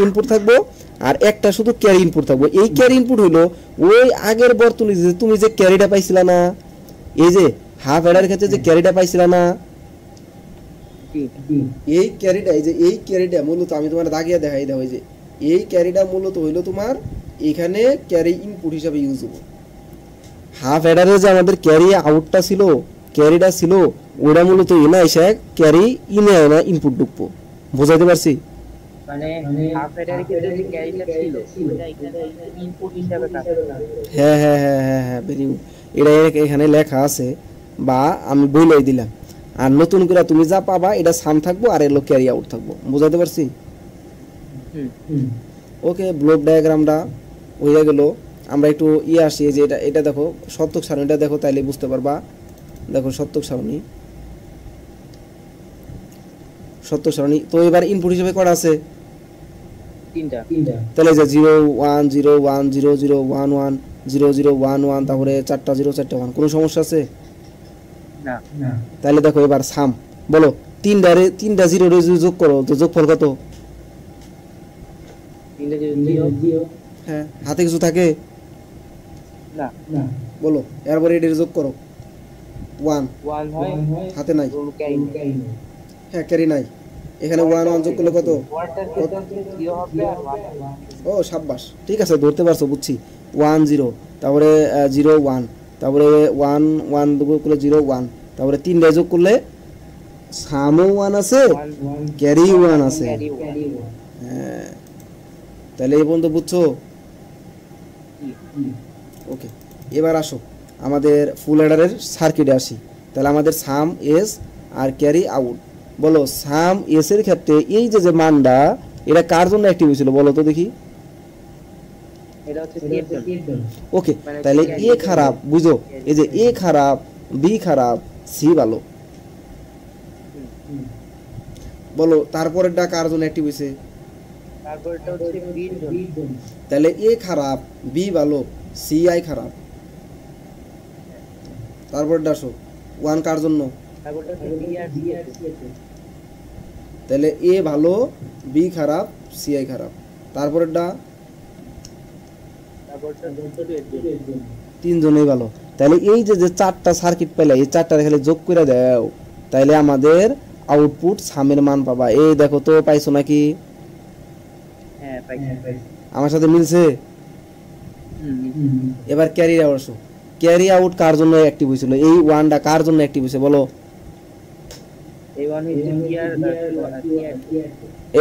ইনপুট থাকবো আর একটা শুধু ক্যারি ইনপুট থাকবো। এই ক্যারি ইনপুট হলো ওই আগের বর্তনী যে তুমি যে ক্যারিটা পাইছিলা না, এই যে হাফ অ্যাডার ক্ষেত্রে যে ক্যারিটা পাইছিলা না, এই ক্যারিটা, এই যে এই ক্যারিটা মূলত আমি তোমার দাগিয়ে দেখাই দাও, এই যে এই ক্যারিটা মূলত হইলো তোমার এখানে ক্যারি ইনপুট হিসাবে ইউজ হবে। হাফ অ্যাডারে যে আমাদের ক্যারি আউটটা ছিল, ক্যারিটা ছিল, ওটা মূলত এনা এসে ক্যারি ইনে না ইনপুট ঢুকবো। বুঝাইতে পারছি? মানে হাফ অ্যাডারের ক্ষেত্রে যে ক্যারিটা ছিল ওটা এখানে ইনপুট হিসাবে কাজ করে। হ্যাঁ হ্যাঁ হ্যাঁ হ্যাঁ হ্যাঁ, ভেরি গুড। এটা এখানে লেখা আছে বা আমি বলেই দিলাম। আর নতুন করে তুমি যা পাবা এটা সাম থাকবো আর এলো ক্যারি আউট থাকবো। বুঝাতে পারছি? ওকে, ব্লক ডায়াগ্রামটা হয়ে গেল। আমরা একটু আসি যে এটা দেখো সত্যক সারণীটা দেখো, তাইলে বুঝতে পারবা। দেখো সত্যক সারণী তো এবার ইনপুট হিসেবে করা আছে তিনটা। তাহলে যে 0 1 0 1 0 0 1 1 0 0 1 1, তারপরে 4টা 0 4টা 1, কোনো সমস্যা আছে না? তাহলে দেখো এবার সাম বলো, তিনটা 0 রে যোগ করো তো যোগফল কত? হ্যাঁ, হাতে কিছু থাকে না, বলো, এরপরে এটার যোগ করো 1 হয় হাতে নাই, ক্যারি হ্যাঁ ক্যারি নাই। এখানে 1 1 যোগ করলে কত? ওয়াটার ক্ষেত্রে 0 হবে আর 1 ও সাব্বাস, ঠিক আছে, ধরতে পারছো, বুঝছি। 1 0, তারপরে 0 1, তারপরে 1 1 যোগ করলে 0 1, তারপরে 3টা যোগ করলে সামও 1 আছে, ক্যারি 1 আছে। হ্যাঁ, তাহলে এই পর্যন্ত বুঝছো? ওকে, এবার আসো আমাদের ফুল অ্যাডারের সার্কিটে আসি। তাহলে আমাদের সাম এস আর ক্যারি আউট। বলো সাম এস এর ক্ষেত্রে এই যে মানটা, এটা কার জন্য অ্যাক্টিভ হয়েছিল বলো তো দেখি? এটা হচ্ছে সি এর জন্য। ওকে, তাহলে এ খারাপ, বুঝো, এই যে এ খারাপ, বি খারাপ, সি ভালো। বলো তারপরেরটা কার জন্য অ্যাক্টিভ হয়েছে? তারপরটা হচ্ছে বি এর জন্য। তাহলে এ খারাপ, বি ভালো, সি আই খারাপ। তারপরটা আসো 1 কার জন্য? তারপরটা হচ্ছে বি আর সি এর জন্য। তাহলে এ ভালো, বি খারাপ, সি আই খারাপ। তারপরেরটা তিনজনেই ভালো। তাহলে এই যে 4টা সার্কিট পেলে, এই 4টা খালি যোগ করে দাও, তাহলে আমাদের আউটপুট সামের মান পাবা। এই দেখো তো, পাইছো নাকি? হ্যাঁ পাইছি। আমার সাথে মিলছে? এবার ক্যারি আউট আসো। ক্যারি আউট কার জন্য অ্যাক্টিভ হয়েছিল? এই 1টা কার জন্য অ্যাক্টিভ হয়েছে বলো? এই 1 হচ্ছে বি আর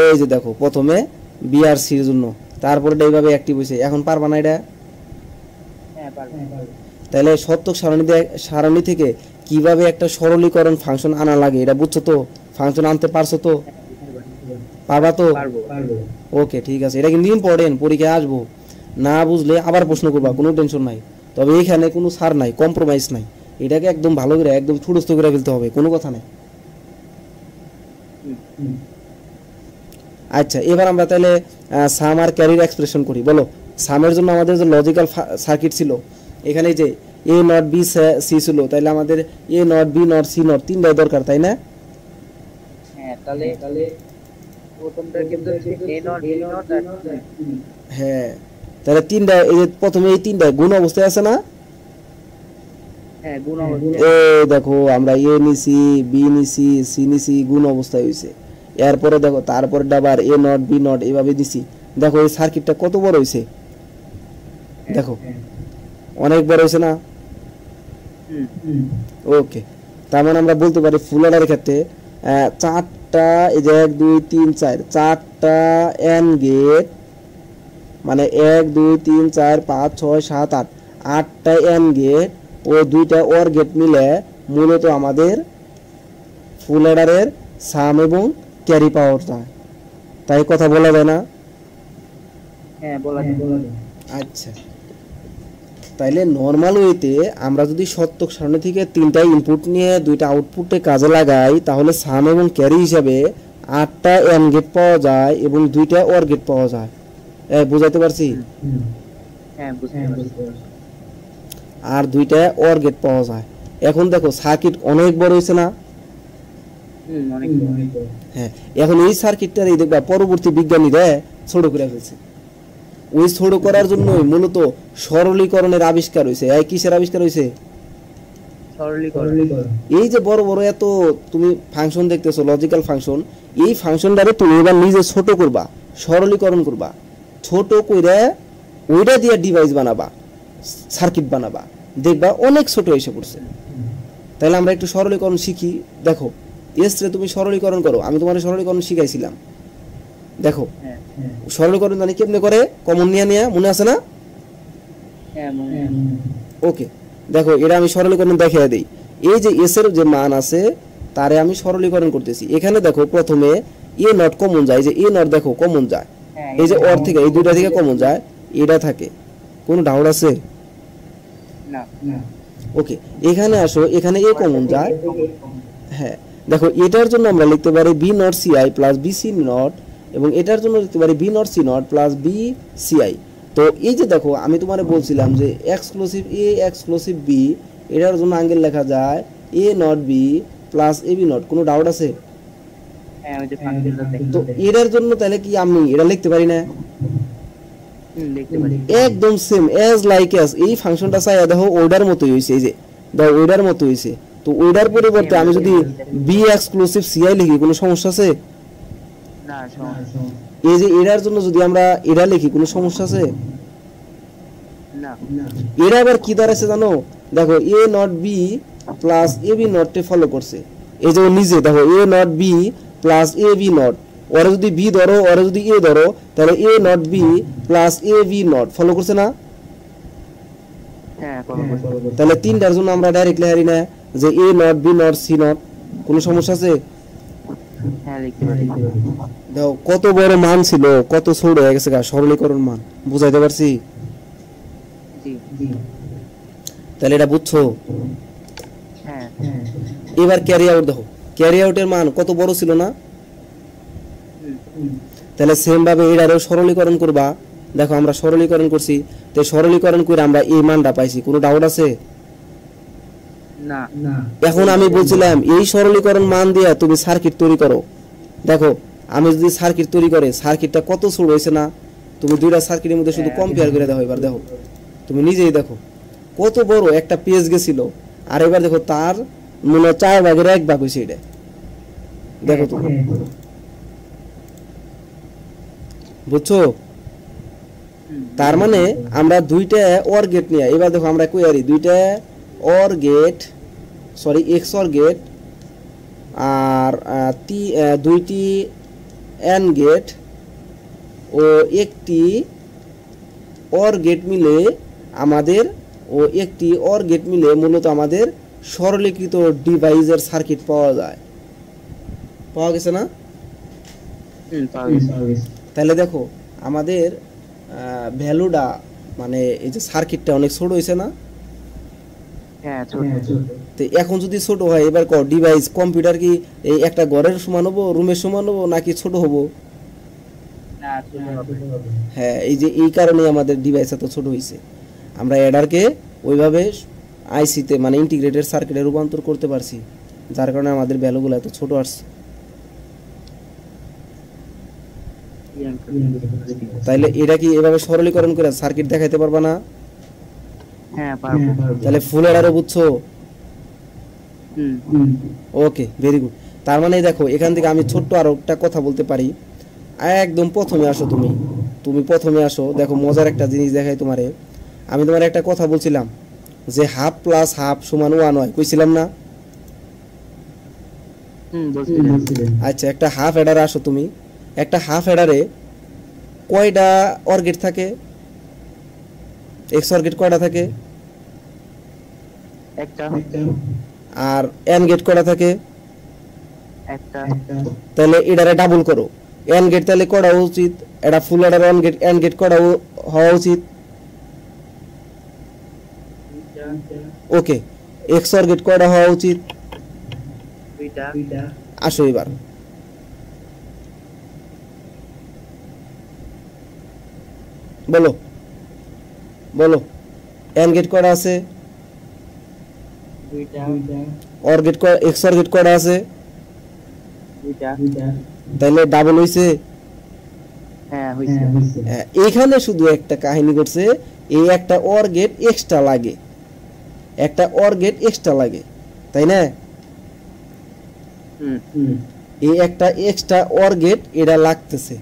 এই যে দেখো, প্রথমে বি আর সি এর জন্য, তারপরে এইভাবে অ্যাক্টিভ হয়েছে। এখন পারবা না এটা? হ্যাঁ পারবো। তাহলে সত্যক সারণী থেকে কিভাবে একটা সরলীকরণ ফাংশন আনা লাগে এটা বুঝছো তো? ফাংশন আনতে পারছো তো? পারবা তো? পারবো। ওকে, ঠিক আছে, এটা কিন্তু ইম্পর্টেন্ট, পরীক্ষায় আসবো। না বুঝলে আবার প্রশ্ন করবা, কোনো টেনশন নাই। তবে এখানে কোনো ছাড় নাই, কম্প্রোমাইজ নাই। এটাকে একদম ভালো করে, একদম ঠুড়স্থ করে ফেলতে হবে, কোনো কথা নাই। আচ্ছা, এবার আমরা তাহলে সাম আর ক্যারির এক্সপ্রেশন করি। বলো সামের জন্য আমাদের যে লজিক্যাল সার্কিট ছিল, এখানে যে এ নট বি সি ছিল, তাহলে আমাদের A not B not C not তিনটাই দরকার, তাই না? হ্যাঁ, তাহলে প্রথমটার ক্ষেত্রে হচ্ছে এ নট বি নট আর হ্যাঁ, তাহলে তিনটা, এই যে প্রথমে এই তিনটা গুণ অবস্থায় আছে না? হ্যাঁ, গুণ অবস্থায়। এই দেখো, আমরা এ নিছি, বি নিছি, সি নিছি, গুণ অবস্থায় হইছে। এরপরে দেখো, তারপরে আবার এ নট বি নট এইভাবে দিছি। দেখো এই সার্কিটটা কত বড় হইছে, দেখো অনেক বড় হইছে না? ওকে, তার মানে আমরা বলতে পারি ফুল অ্যাডারের ক্ষেত্রে 4টা, এই যে 1 2 3 4, 4টা এন্ড গেট, মানে 1 2 3 4 5 6 7 8, 8টা এন্ড গেট ও 2টা ওর গেট মিলে মূলত আমাদের ফুল অ্যাডারের সাম এবং ক্যারি পাওয়ার যায়। তাই কথা বলা যায় না? হ্যাঁ, বলা যায়। আচ্ছা, তাইলে নর্মাল ওয়েতে আমরা যদি সত্যক সারণী থেকে 3টা ইনপুট নিয়ে 2টা আউটপুটে কাজে লাগাই, তাহলে সাম এবং ক্যারি হিসাবে 8টা এন্ড গেট পাওয়া যায় এবং 2টা ওর গেট পাওয়া যায়। বুঝাতে পারছি? হ্যাঁ, বুঝতে পারছি। আর 2টা ওর গেট পাওয়া যায়। এখন দেখো সার্কিট অনেক বড় হইছে না? অনেক বড়। হ্যাঁ, এখন এই সার্কিটটার এই দেখবা পরবর্তী বিজ্ঞানীরা ছোট করে ফেলছে। ওই ছোট করার জন্যই মূলত সরলীকরণের আবিষ্কার হয়েছে। এই কিসের আবিষ্কার হয়েছে? সরলীকরণ। এই যে বড় বড় এত তুমি ফাংশন দেখতেছো, লজিক্যাল ফাংশন, এই ফাংশনটারে তুমি এবার নিজে ছোট করবা, সরলীকরণ করবা। ছোট কইরা ওইটা দিয়ে ডিভাইস বানাবা, সার্কিট বানাবা, দেখবা অনেক ছোট এসে পড়ছে। তাহলে আমরা একটু সরলীকরণ শিখি। দেখো এস রে তুমি সরলীকরণ করো, আমি তোমার সরলীকরণ শিখাইছিলাম। দেখো সরলীকরণ জানি কেমনে করে, কমন নিয়ে মনে আছে না? ওকে, দেখো এটা আমি সরলীকরণ দেখিয়ে দেই। এই যে এস এর যে মান আছে তারে আমি সরলীকরণ করতেছি। এখানে দেখো প্রথমে এ নট কমন যায়, এই যে এ নট দেখো কমন যায়, এই যে অর থেকে এই দুইটা থেকে কমন যায়, এটা থাকে। কোনো ডাউট আছে? না ওকে, এখানে আসো, এখানে এ কমন যায়। হ্যাঁ দেখো, এটার জন্য আমরা লিখতে পারি B not C I plus B C not, এবং এটার জন্য লিখতে পারি B not C not plus B C I. তো এই যে দেখো, আমি তোমারে বলছিলাম যে এক্সক্লুসিভ এ এক্সক্লুসিভ বি, এটার জন্য আঙ্গেল লেখা যায় A not B plus A B not. কোনো ডাউট আছে? হ্যাঁ ওই যে ফাংশনটা তো এটার জন্য তাহলে কি আমি এটা লিখতে পারি না? লিখতে পারি একদম সেম এজ লাইক এজ, এই ফাংশনটা চাই দেখো ওইটার মতোই হইছে, এই যে দেখো ওইটার মতো হইছে। তো ওইটার পরিবর্তে আমি যদি বি এক্সক্লুসিভ সি আই লিখি, কোনো সমস্যা আছে? না সমস্যা এই যে এটার জন্য যদি আমরা এটা লিখি, কোনো সমস্যা আছে? না এরা আবার কি দাঁড়াচ্ছে জানো? দেখো A not B plus A B not follow করছে, এই যে ও নিজে দেখো A not B plus A B not, ওরা যদি বি ধরো ওরা যদি এ ধরো, তাহলে A not B plus A B not follow করছে না? হ্যাঁ ফলো করতে তাহলে তিনটার জন্য আমরা ডাইরেক্ট লেখারি না যে A not B not C not. কোনো সমস্যা আছে? হ্যাঁ লিখতে পারি দেখো কত বড় মান ছিল, কত ছোট হয়ে গেছে সরলীকরণ মান, বুঝাইতে পারছি? জি তাহলে এটা বুঝছো? হ্যাঁ এবার ক্যারি আউট দেখো, ক্যারি আউটের মান কত বড় ছিল না? তাহলে সেম ভাবে এটারও সরলীকরণ করবা। দেখো আমরা সরলীকরণ করছি, তো সরলীকরণ করে আমরা এই মানটা পাইছি। কোনো ডাউট আছে? না এখন আমি বলছিলাম এই সরলীকরণ মান দিয়ে তুমি সার্কিট তৈরি করো। দেখো আমি যদি সার্কিট তৈরি করে, সার্কিটটা কত ছোট হয়েছে না? তুমি দুইটা সার্কিটের মধ্যে শুধু কম্পেয়ার করে দেখো, এবার দেখো তুমি নিজেই দেখো কত বড় একটা পেজ গেছিল, আর এবার দেখো তার মনে হয় 4 ভাগের 1 ভাগ হয়েছে। এটা দেখো তুমি, বুঝছো? তার মানে আমরা দুইটা অর গেট নিয়ে, এবার দেখো আমরা কোয়ারি দুইটা or gate, sorry X or gate আর দুইটি এন গেট ও একটি অর গেট মিলে আমাদের, ও একটি অর গেট মিলে মূলত আমাদের সরলীকৃত ডিভাইসের সার্কিট পাওয়া যায়। পাওয়া গেছে না? তাহলে দেখো আমাদের ভ্যালুটা মানে এই যে সার্কিটটা অনেক ছোট হয়েছে না? হ্যাঁ ছোট তো এখন যদি ছোট হয়, এবার কো ডিভাইস কম্পিউটার কি এই একটা ঘরের সমান হবো, রুমের সমান হবো, নাকি ছোট হবো? না ছোট হবে হ্যাঁ, এই যে এই কারণে আমাদের ডিভাইস এত ছোট হয়েছে। আমরা অ্যাডারকে ওইভাবে আইসিতে মানে ইন্টিগ্রেটেড সার্কিটে রূপান্তর করতে পারছি, যার কারণে আমাদের ভ্যালুগুলো এত ছোট আসছে। তাইলে এটা কি এভাবে সরলীকরণ করে সার্কিট দেখাইতে পারবা না? হ্যাঁ পারবো তাহলে ফুল অ্যাডারও বুঝছো? ওকে, ভেরি গুড। তার মানে দেখো এখান থেকে আমি ছোট্ট আরো একটা কথা বলতে পারি। একদম প্রথমে আসো, তুমি প্রথমে আসো। দেখো মজার একটা জিনিস দেখাই তোমারে। আমি তোমার একটা কথা বলছিলাম যে হাফ প্লাস হাফ সমান 1 হয়, কইছিলাম না? আচ্ছা, একটা হাফ অ্যাডারে আসো তুমি। একটা হাফ অ্যাডারে কয়টা অর গেট থাকে? এক্স অর গেট কয়টা থাকে? একটা আর এন গেট কয়টা থাকে? একটা তাহলে এটারে ডাবল করো। এন গেট তাহলে কয়টা হওয়া উচিত? এটা ফুল অ্যাডার এন গেট কয়টা হওয়া উচিত? ওকে, এক্স অর গেট কয়টা হওয়া উচিত? দুইটা আসো এবার বলো বলো, এন গেট কয়টা আছে? দুইটা or gate X or gate কয়টা আছে? দুইটা তাহলে ডাবল হইছে? হ্যাঁ হইছে এইখানে শুধু একটা কাহিনী করছে, এই একটা অর গেট এক্সট্রা লাগে, একটা অর গেট এক্সট্রা লাগে, তাই না? এই একটা এক্সট্রা অর গেট এটা লাগতেছে,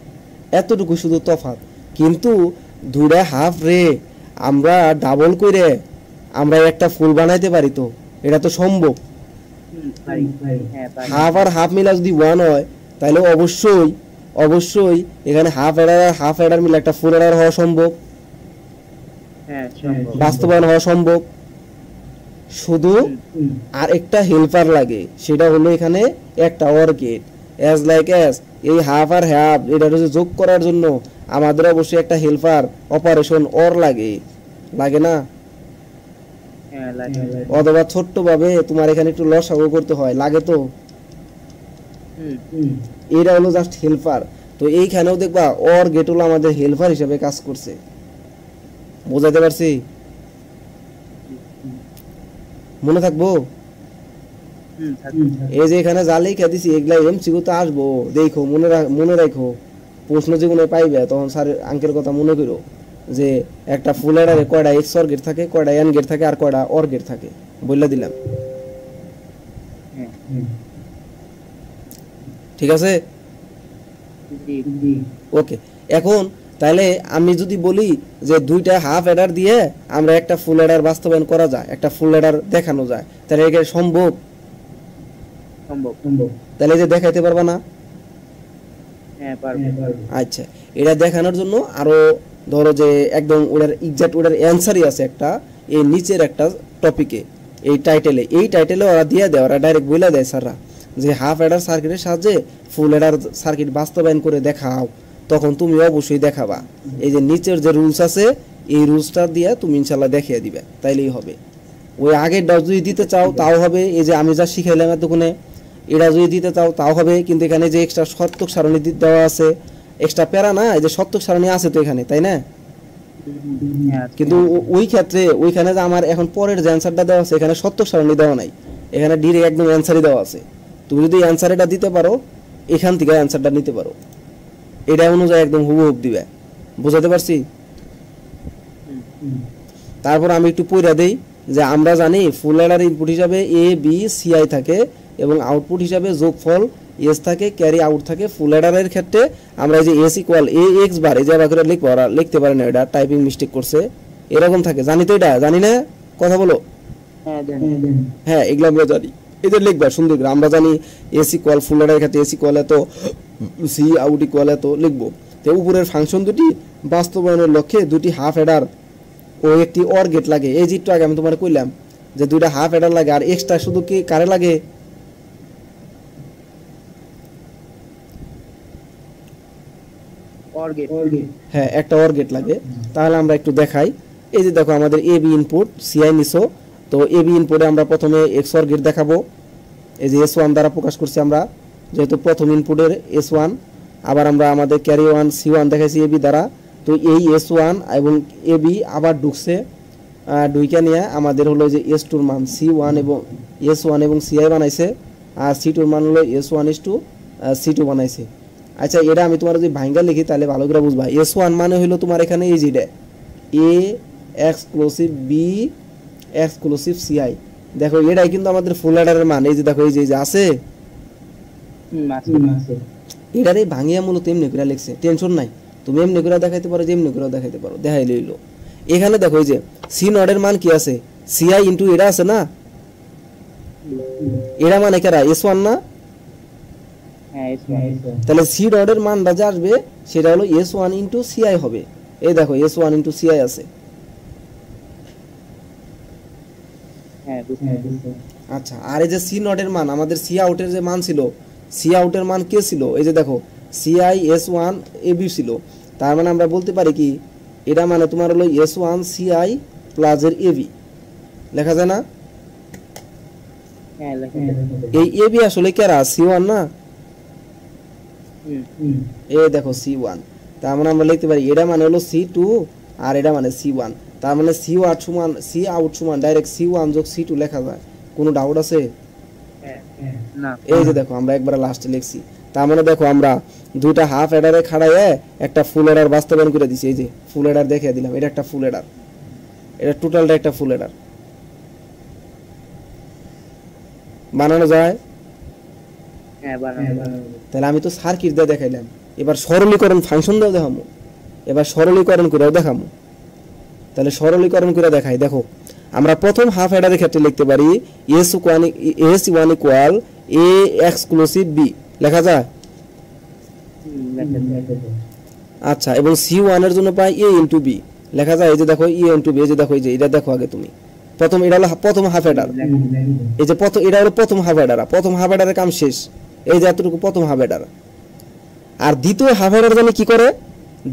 এতটুকু শুধু তফাৎ। কিন্তু দুইটা হাফ রে আমরা ডাবল করে আমরা একটা ফুল বানাইতে পারি, তো এটা তো সম্ভব। হাফ আর হাফ মিলা যদি 1 হয়, তাহলে অবশ্যই অবশ্যই এখানে হাফ অ্যাডার মিলে একটা ফুল অ্যাডার হওয়া সম্ভব, বাস্তবায়ন হওয়া সম্ভব। শুধু আর একটা হেল্পার লাগে, সেটা হলো এখানে একটা OR gate. As like as এই হাফ আর হাফ এটা হচ্ছে যোগ করার জন্য আমাদের অবশ্যই একটা হেল্পার অপারেশন অর লাগে, লাগে না? হ্যাঁ লাগে। অথবা ছোট্ট ভাবে তোমার এখানে একটু লসাগু করতে হয়, লাগে তো? এটা হলো জাস্ট হেল্পার। তো এইখানেও দেখবা অর গেট হলো আমাদের হেল্পার হিসেবে কাজ করছে, বোঝাতে পারছি? মনে থাকবো? এই যে এখানে জালেই খেতেছি এগুলা এমসিকিউ তো আসবো, দেখো মনে রাখো, প্রশ্ন জীবনে পাইবে তখন স্যার আঙ্কেল কথা মনে করো যে একটা ফুল অ্যাডারে কয়টা এক্স অর গেট থাকে, কয়টা এন গেট থাকে, আর কয়টা অর গেট থাকে, বললা দিলাম। ঠিক আছে, ওকে। এখন তাহলে আমি যদি বলি যে দুইটা হাফ অ্যাডার দিয়ে আমরা একটা ফুল অ্যাডার বাস্তবায়ন করা যায়, একটা ফুল অ্যাডার দেখানো যায়, তাহলে এটা সম্ভব? তাহলে যে দেখাইতে পারবা না? আচ্ছা, এটা দেখানোর জন্য আরো ধরো যে একদম ওটার এক্সাক্ট ওটার অ্যান্সারই আছে একটা এই নিচের একটা টপিকে, এই টাইটেলে ওরা দিয়ে দেয়, ওরা ডাইরেক্ট বলে দেয় স্যাররা যে হাফ অ্যাডার সার্কিটের সাহায্যে ফুল অ্যাডার সার্কিট বাস্তবায়ন করে দেখাও, তখন তুমি অবশ্যই দেখাবা। এই যে নিচের যে রুলস আছে এই রুলসটা দিয়ে তুমি ইনশাল্লাহ দেখিয়ে দিবে, তাইলেই হবে। ওই আগেরটা যদি দিতে চাও তাও হবে, এই যে আমি যা শিখাইলাম এতক্ষণে এটা যদি দিতে চাও তাও হবে, কিন্তু এখানে যে এক্সট্রা শর্তক সারণী দেওয়া আছে, এক্সট্রা প্যারা না, এই যে শর্তক সারণী আছে তো এখানে, তাই না? কিন্তু ওই ক্ষেত্রে ওইখানে যে আমার এখন পরের যে অ্যান্সারটা দেওয়া আছে এখানে শর্তক সারণী দেওয়া নাই, এখানে ডিরেক্ট একদম অ্যান্সারই দেওয়া আছে। তুমি যদি অ্যান্সার এটা দিতে পারো এখান থেকে অ্যান্সারটা নিতে পারো, এটা অনুযায়ী একদম হুবহুব দিবে, বুঝাতে পারছি? তারপর আমি একটু পড়া দেই যে আমরা জানি ফুল অ্যাডার ইনপুট হিসাবে এ বি সি আই থাকে এবং আউটপুট হিসাবে যোগফল এস থাকে, ক্যারি আউট থাকে। ফুল অ্যাডারের ক্ষেত্রে আমরা এই যে এস ইকুয়াল এ এক্স বার এই যে করে লিখবো, ওরা লিখতে পারে না, এটা টাইপিং মিস্টেক করছে, এরকম থাকে, জানি তো? এটা জানি না, কথা বলো। হ্যাঁ এগুলো আমরা জানি, এদের লিখবা সুন্দর করে। আমরা জানি এস ইকুয়াল ফুল অ্যাডারের ক্ষেত্রে এস ইকুয়াল এত, সি আউট ইকুয়াল এত লিখবো। তো উপরের ফাংশন দুটি বাস্তবায়নের লক্ষ্যে দুটি হাফ অ্যাডার ও একটি অর গেট লাগে। এই যে একটু আগে আমি তোমার কইলাম যে দুইটা হাফ অ্যাডার লাগে, আর এক্সট্রা শুধু কি কারে লাগে? হ্যাঁ একটা অর গেট লাগে। তাহলে আমরা একটু দেখাই, এই যে দেখো আমাদের এ বি ইনপুট সিআই নিছো, তো এ বি ইনপুটে আমরা প্রথমে এক্স অর গেট দেখাবো, এই যে এস ওয়ান দ্বারা প্রকাশ করছি আমরা, যেহেতু প্রথম ইনপুটের এস ওয়ান। আবার আমরা আমাদের ক্যারি ওয়ান সি ওয়ান দেখাইছি এ বি দ্বারা, তো এই এস ওয়ান এবং এ বি আবার ঢুকছে, ঢুইকা নিয়ে আমাদের হলো যে এস টুর মান সি ওয়ান এবং এস ওয়ান এবং সিআই বানাইছে, আর সি টুর মান হলো S one is to C two বানাইছে। আচ্ছা এটা আমি তোমার যদি ভাঙ্গা লিখি তাহলে ভালো করে বুঝবা। এস ওয়ান মানে হলো তোমার এখানে এই যেটা A exclusive B exclusive CI, দেখো এটাই কিন্তু আমাদের ফুল অ্যাডারের মান। এই যে দেখো এই যে আছে এটারে ভাঙিয়া মূলত এমনি করে লিখছে, টেনশন নাই, তুমি এমনি করে দেখাইতে পারো, যে এমনি করে দেখাইতে পারো, দেখাই লইলো। এখানে দেখো এই যে সি নডের মান কি আছে, সিআই ইন্টু এটা আছে না, এরা মানে কেরা এস ওয়ান না, তাহলে সি নডের মানটা যা আসবে সেটা হলো এস ওয়ান ইন্টু সিআই হবে। এই দেখো এস ওয়ান ইন্টু সিআই আছে। আচ্ছা আর এই যে সি নডের মান আমাদের সি আউটের যে মান ছিল, সি আউটের মান কে ছিল, এই যে দেখো CI S one A B ছিল, তার মানে আমরা বলতে পারি কি এটা মানে তোমার হলো এস ওয়ান সিআই প্লাস এর এ বি, লেখা যায় না? এই এ বি আসলে কেরা সি ওয়ান না, এই দেখো সি ওয়ান, তার মানে আমরা লিখতে পারি এটা মানে হলো সি টু আর এটা মানে সি ওয়ান, তার মানে সি আউট সমান সি আউট সমান ডাইরেক্ট সি ওয়ান যোগ সি টু লেখা যায়, কোনো ডাউট আছে? এই যে দেখো আমরা একবার লাস্টে লিখছি, তার মানে দেখো আমরা দুইটা হাফ অ্যাডারে খাড়াইয়ে একটা ফুল অ্যাডার বাস্তবায়ন করে দিছি। এই যে ফুল অ্যাডার দেখিয়ে দিলাম, এটা একটা ফুল অ্যাডার, এটা টোটালটা একটা ফুল অ্যাডার বানানো যায়। তাহলে আমি তো সার্কিট দিয়ে দেখাইলাম, এবার সরলীকরণ ফাংশন দিয়ে দেখাবো, এবার সরলীকরণ করেও দেখাবো। তাহলে সরলীকরণ করে দেখাই, দেখো আমরা প্রথম হাফ অ্যাডারের ক্ষেত্রে লিখতে পারি S one equal A exclusive B, লেখা যায়? আচ্ছা এবং সি ওয়ান এর জন্য পাই এ ইন্টু বি, লেখা যায়? এই যে দেখো ই ইন্টু বি, এই যে দেখো এই যে এটা দেখো আগে তুমি, প্রথম এটা হলো প্রথম হাফ হেডার, এই যে প্রথম এটা হলো প্রথম হাফ হেডার, প্রথম হাফ হেডারের কাম শেষ, এই যে এতটুকু প্রথম হাফ হেডার। আর দ্বিতীয় হাফ হেডার জানি কি করে,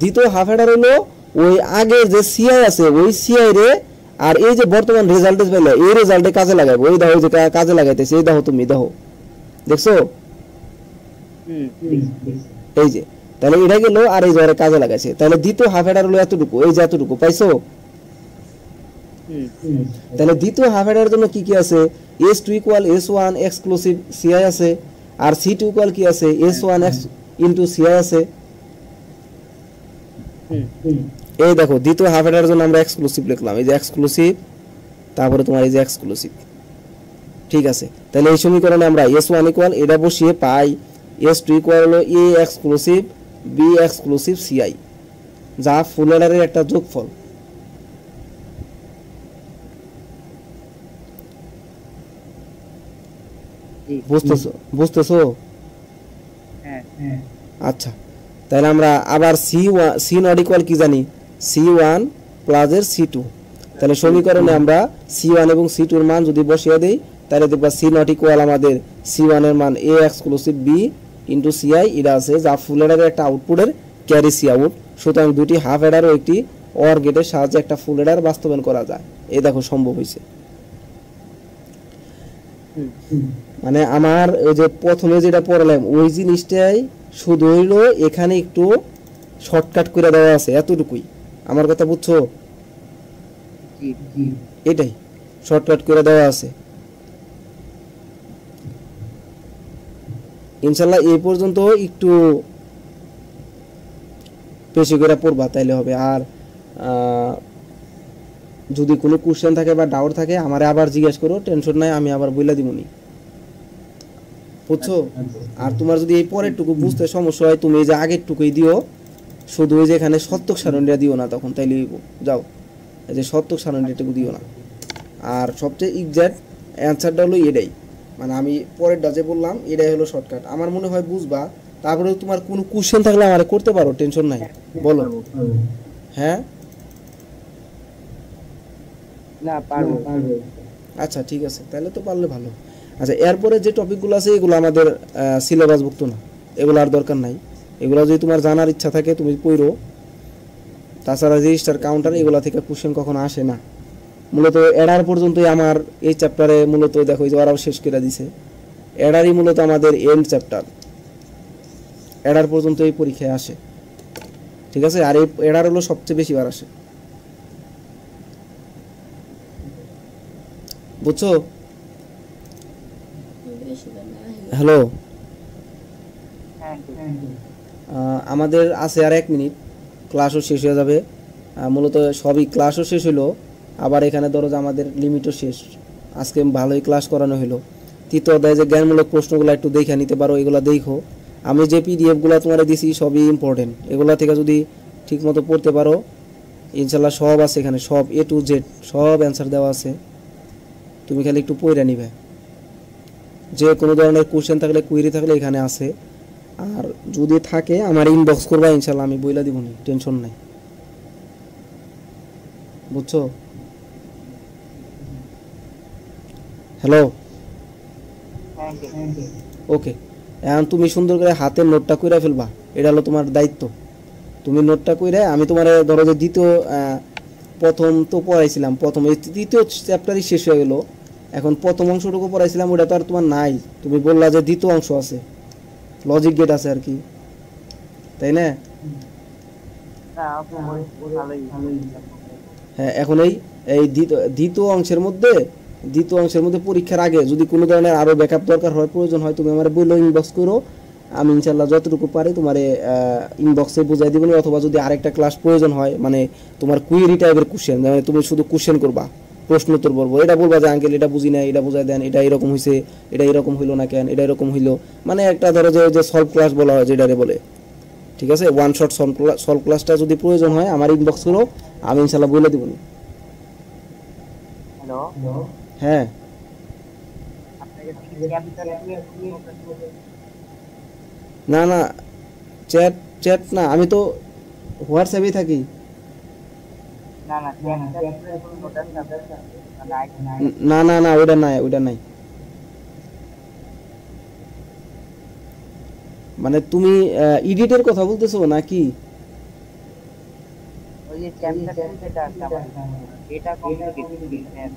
দ্বিতীয় হাফ হেডার হলো ওই আগে যে সিআই আছে ওই সিআই রে আর এই যে বর্তমান রেজাল্টে পেলো এই রেজাল্টে কাজে লাগাবো। ওই দেখো যে কাজে লাগাইতেছে, এই দেখো তুমি দেখো, দেখছো এই যে, তাহলে এটা গেল আর এই যে কাজে লাগাইছে। তাহলে দ্বিতীয় হাফ হেডার হলো এতটুকু, এই যে এতটুকু পাইছো। তাহলে দ্বিতীয় হাফ হেডারের জন্য কি কি আছে, S2 equal S1 exclusive CI আছে, আর C2 ইকুয়াল কি আছে S1 x ইনটু সিআই আছে। এই দেখো দ্বিতীয় হাফ হেডারের জন্য আমরা এক্সক্লুসিভ লিখলাম, এই যে এক্সক্লুসিভ, তারপরে তোমার এই যে এক্সক্লুসিভ, ঠিক আছে। তাহলে এই সমীকরণে আমরা S1 ইকুয়াল এটা বসিয়ে পাই S2 ইকুয়াল হলো A exclusive B exclusive CI, যা ফুল হেডারের একটা যোগফল। বুঝতেছো বুঝতেছো? আচ্ছা, তাহলে আমরা আবার সি নট ইকুয়াল কি জানি C1 প্লাস এর C2। তাহলে সমীকরণে আমরা C1 এবং C2 এর মান যদি বসিয়ে দেই তাহলে দেখবা সি নট ইকুয়াল আমাদের C1 এর মান A exclusive B into CI, এটা আছে যা ফুল হেডারের একটা আউটপুটের ক্যারি সি আউট। সুতরাং দুটি হাফ হেডার ও একটি অর গেটের সাহায্যে একটা ফুল হেডার বাস্তবায়ন করা যায়। এই দেখো সম্ভব হয়েছে। মানে আমার ওই যে প্রথমে যেটা পড়লাম ওই জিনিসটাই শুধু হইলো এখানে একটু শর্টকাট করে দেওয়া আছে, এতটুকুই। আমার কথা বুঝছো? এটাই শর্টকাট করে দেওয়া আছে। ইনশাল্লাহ এই পর্যন্ত একটু বেশি করে পড়বা তাইলে হবে। আর যদি কোনো কোশ্চেন থাকে বা ডাউট থাকে আমারে আবার জিজ্ঞেস করো, টেনশন নাই, আমি আবার বইলা দিবনি, বুঝছো? আর তোমার যদি এই পরের টুকু বুঝতে সমস্যা হয় তুমি এই যে আগের টুকুই দিও, শুধু ওই যে এখানে সত্যক সারণীটা দিও না, তখন তাইলে যাও এই যে সত্যক সারণীটুকু দিও না। আর সবচেয়ে এক্সাক্ট অ্যান্সারটা হলো এটাই, মানে আমি পরেরটা যে বললাম এটাই হলো শর্টকাট। আমার মনে হয় বুঝবা। তারপরে তোমার কোনো কোশ্চেন থাকলে আমারে করতে পারো, টেনশন নাই, বলো। হ্যাঁ না পারবো। আচ্ছা ঠিক আছে, তাহলে তো পারলে ভালো। আচ্ছা, এরপরে যে টপিকগুলো আছে এগুলো আমাদের সিলেবাসভুক্ত না, এগুলো আর দরকার নাই। এগুলো যদি তোমার জানার ইচ্ছা থাকে তুমি পড়ো। তাছাড়া রেজিস্টার কাউন্টার এগুলো থেকে কোশ্চেন কখনো আসে না। মূলত এডার পর্যন্তই আমার এই চ্যাপ্টারে মূলত দেখো যে ওরাও শেষ করে দিছে। এডারই মূলত আমাদের এন্ড চ্যাপ্টার, এডার পর্যন্ত এই পরীক্ষায় আসে, ঠিক আছে। আর এই এডার হলো সবচেয়ে বেশি বার আসে, বুঝছো? হ্যালো, আমাদের আছে আর 1 মিনিট, ক্লাসও শেষ হয়ে যাবে। মূলত সবই ক্লাসও শেষ হলো, আবার এখানে ধরো যে আমাদের লিমিটও শেষ। আজকে ভালোই ক্লাস করানো হলো। তৃতীয় অধ্যায়ে যে জ্ঞানমূলক প্রশ্নগুলো একটু দেখে নিতে পারো, এগুলো দেখো। আমি যে পিডিএফগুলো তোমার দিছি সবই ইম্পর্টেন্ট, এগুলো থেকে যদি ঠিকমতো পড়তে পারো ইনশাল্লাহ সব আছে এখানে, সব A to Z সব অ্যান্সার দেওয়া আছে। তুমি খালি একটু পড়ে নিবে, যে কোনো ধরনের কোশ্চেন থাকলে কুইরি থাকলে এখানে আছে। আর যদি থাকে আমার ইনবক্স করবা, ইনশাল্লাহ আমি বইলা দিব, টেনশন নাই, বুঝছো? হ্যালো, ওকে। এখন তুমি সুন্দর করে হাতের নোটটা কইরা ফেলবা, এটা হলো তোমার দায়িত্ব। তুমি নোটটা কইরা, আমি তোমার ধরো যে দ্বিতীয় প্রথম তো পড়াইছিলাম, প্রথম এই দ্বিতীয় চ্যাপ্টারই শেষ হয়ে গেল। এখন প্রথম অংশটুকু পড়াইছিলাম, ওটা তো আর তোমার নাই। তুমি বললা যে দ্বিতীয় অংশ আছে, লজিক গেট আছে আর কি, তাই না? হ্যাঁ, এখন এই দ্বিতীয় অংশের মধ্যে পরীক্ষার আগে যদি কোনো ধরনের আরো ব্যাকআপ দরকার হয়, প্রয়োজন হয়, তুমি আমার বইলো ইনবক্স করো। আমি ইনশাল্লাহ যতটুকু পারি তোমার ইনবক্সে বুঝাই দিব। অথবা যদি আরেকটা ক্লাস প্রয়োজন হয়, মানে তোমার কুইরি টাইপের কোশ্চেন, মানে তুমি শুধু কোশ্চেন করবা, প্রশ্ন উত্তর বলবো, এটা বলবা যে আঙ্কেল এটা বুঝি না, এটা বুঝাই দেন, এটা এরকম হয়েছে, এটা এরকম হইলো না কেন, এটা এরকম হইলো, মানে একটা ধরো যে সলভ ক্লাস বলা হয় যেটারে বলে, ঠিক আছে। ওয়ান শট সলভ ক্লাসটা যদি প্রয়োজন হয় আমার ইনবক্স করো, আমি ইনশাল্লাহ বলে দিব। হ্যাঁ, না না, চ্যাট না, আমি তো হোয়াটসঅ্যাপেই থাকি। না না চ্যাপ্টার কোনো নোট আছে মানে না না না, ওইটা নাই, ওইটা নাই। মানে তুমি এডিটের কথা বলতেছো নাকি? ওই যে চ্যাপ্টার যেটা আছে আমাদের ডেটা কমপ্লিকেটেড।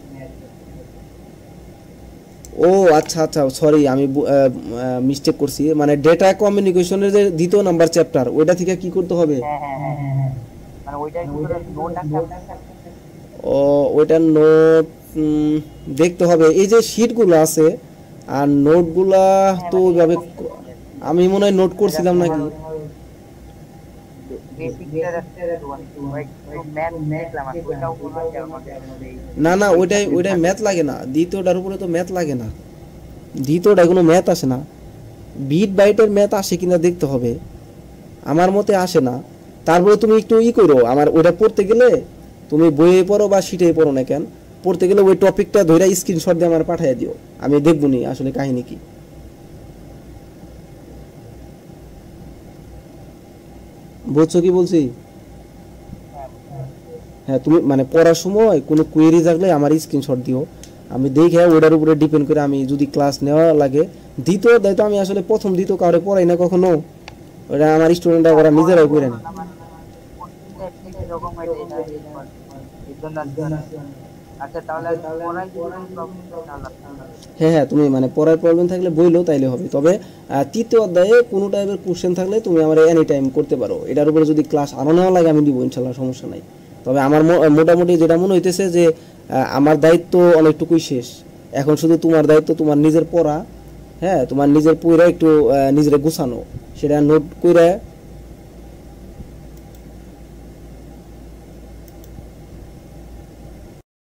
ও আচ্ছা আচ্ছা, সরি, আমি মিস্টেক করছি। মানে ডেটা কমিউনিকেশনের যে দ্বিতীয় নাম্বার চ্যাপ্টার, ওইটা থেকে কি করতে হবে? হ্যাঁ মানে ওইটার ভিতরে নোট আছে আপনার? ও, ওইটা নোট দেখতে হবে। এই যে শিটগুলো আছে আর নোটগুলা তো ওইভাবে আমি মনে হয় নোট করছিলাম নাকি। না না, ওইটাই ওইটাই ম্যাথ লাগে না, দ্বিতীয়টার উপরে তো ম্যাথ লাগে না, দ্বিতীয়টায় কোনো ম্যাথ আসে না। বিট বাইটের ম্যাথ আসে কিনা দেখতে হবে, আমার মতে আসে না। তারপরে তুমি একটু করো, আমার ওইটা পড়তে গেলে তুমি বইয়ে পড়ো বা শিটে পড়ো না কেন, পড়তে গেলে ওই টপিকটা ধরে স্ক্রিনশট দিয়ে আমার পাঠিয়ে দিও, আমি দেখবো নি আসলে কাহিনী কি। বুঝছো কি বলছি? হ্যাঁ, তুমি মানে পড়ার সময় কোনো কোয়েরি থাকলে আমার স্ক্রিনশট দিও, আমি দেখে ওটার উপরে ডিপেন্ড করে আমি যদি ক্লাস নেওয়া লাগে। দ্বিতীয় দায়িত্ব আমি আসলে প্রথম দ্বিতীয় কাউরে পড়াই না কখনো, ওটা আমার স্টুডেন্টরা ওরা নিজেরাই করে নেয়। হ্যাঁ হ্যাঁ, তুমি মানে পড়ার প্রবলেম থাকলে বইলো তাইলে হবে। তবে তৃতীয় অধ্যায়ে কোনো টাইপের কোশ্চেন থাকলে তুমি আমার এনি টাইম করতে পারো, এটার উপরে যদি ক্লাস আরও নেওয়া লাগে আমি দিব ইনশাল্লাহ, সমস্যা নাই। তবে আমার মোটামুটি যেটা মনে হইতেছে যে আমার দায়িত্ব অনেকটুকুই শেষ, এখন শুধু তোমার দায়িত্ব তোমার নিজের পড়া, হ্যাঁ তোমার নিজের পড়া একটু নিজের গুছানো, সেটা নোট করে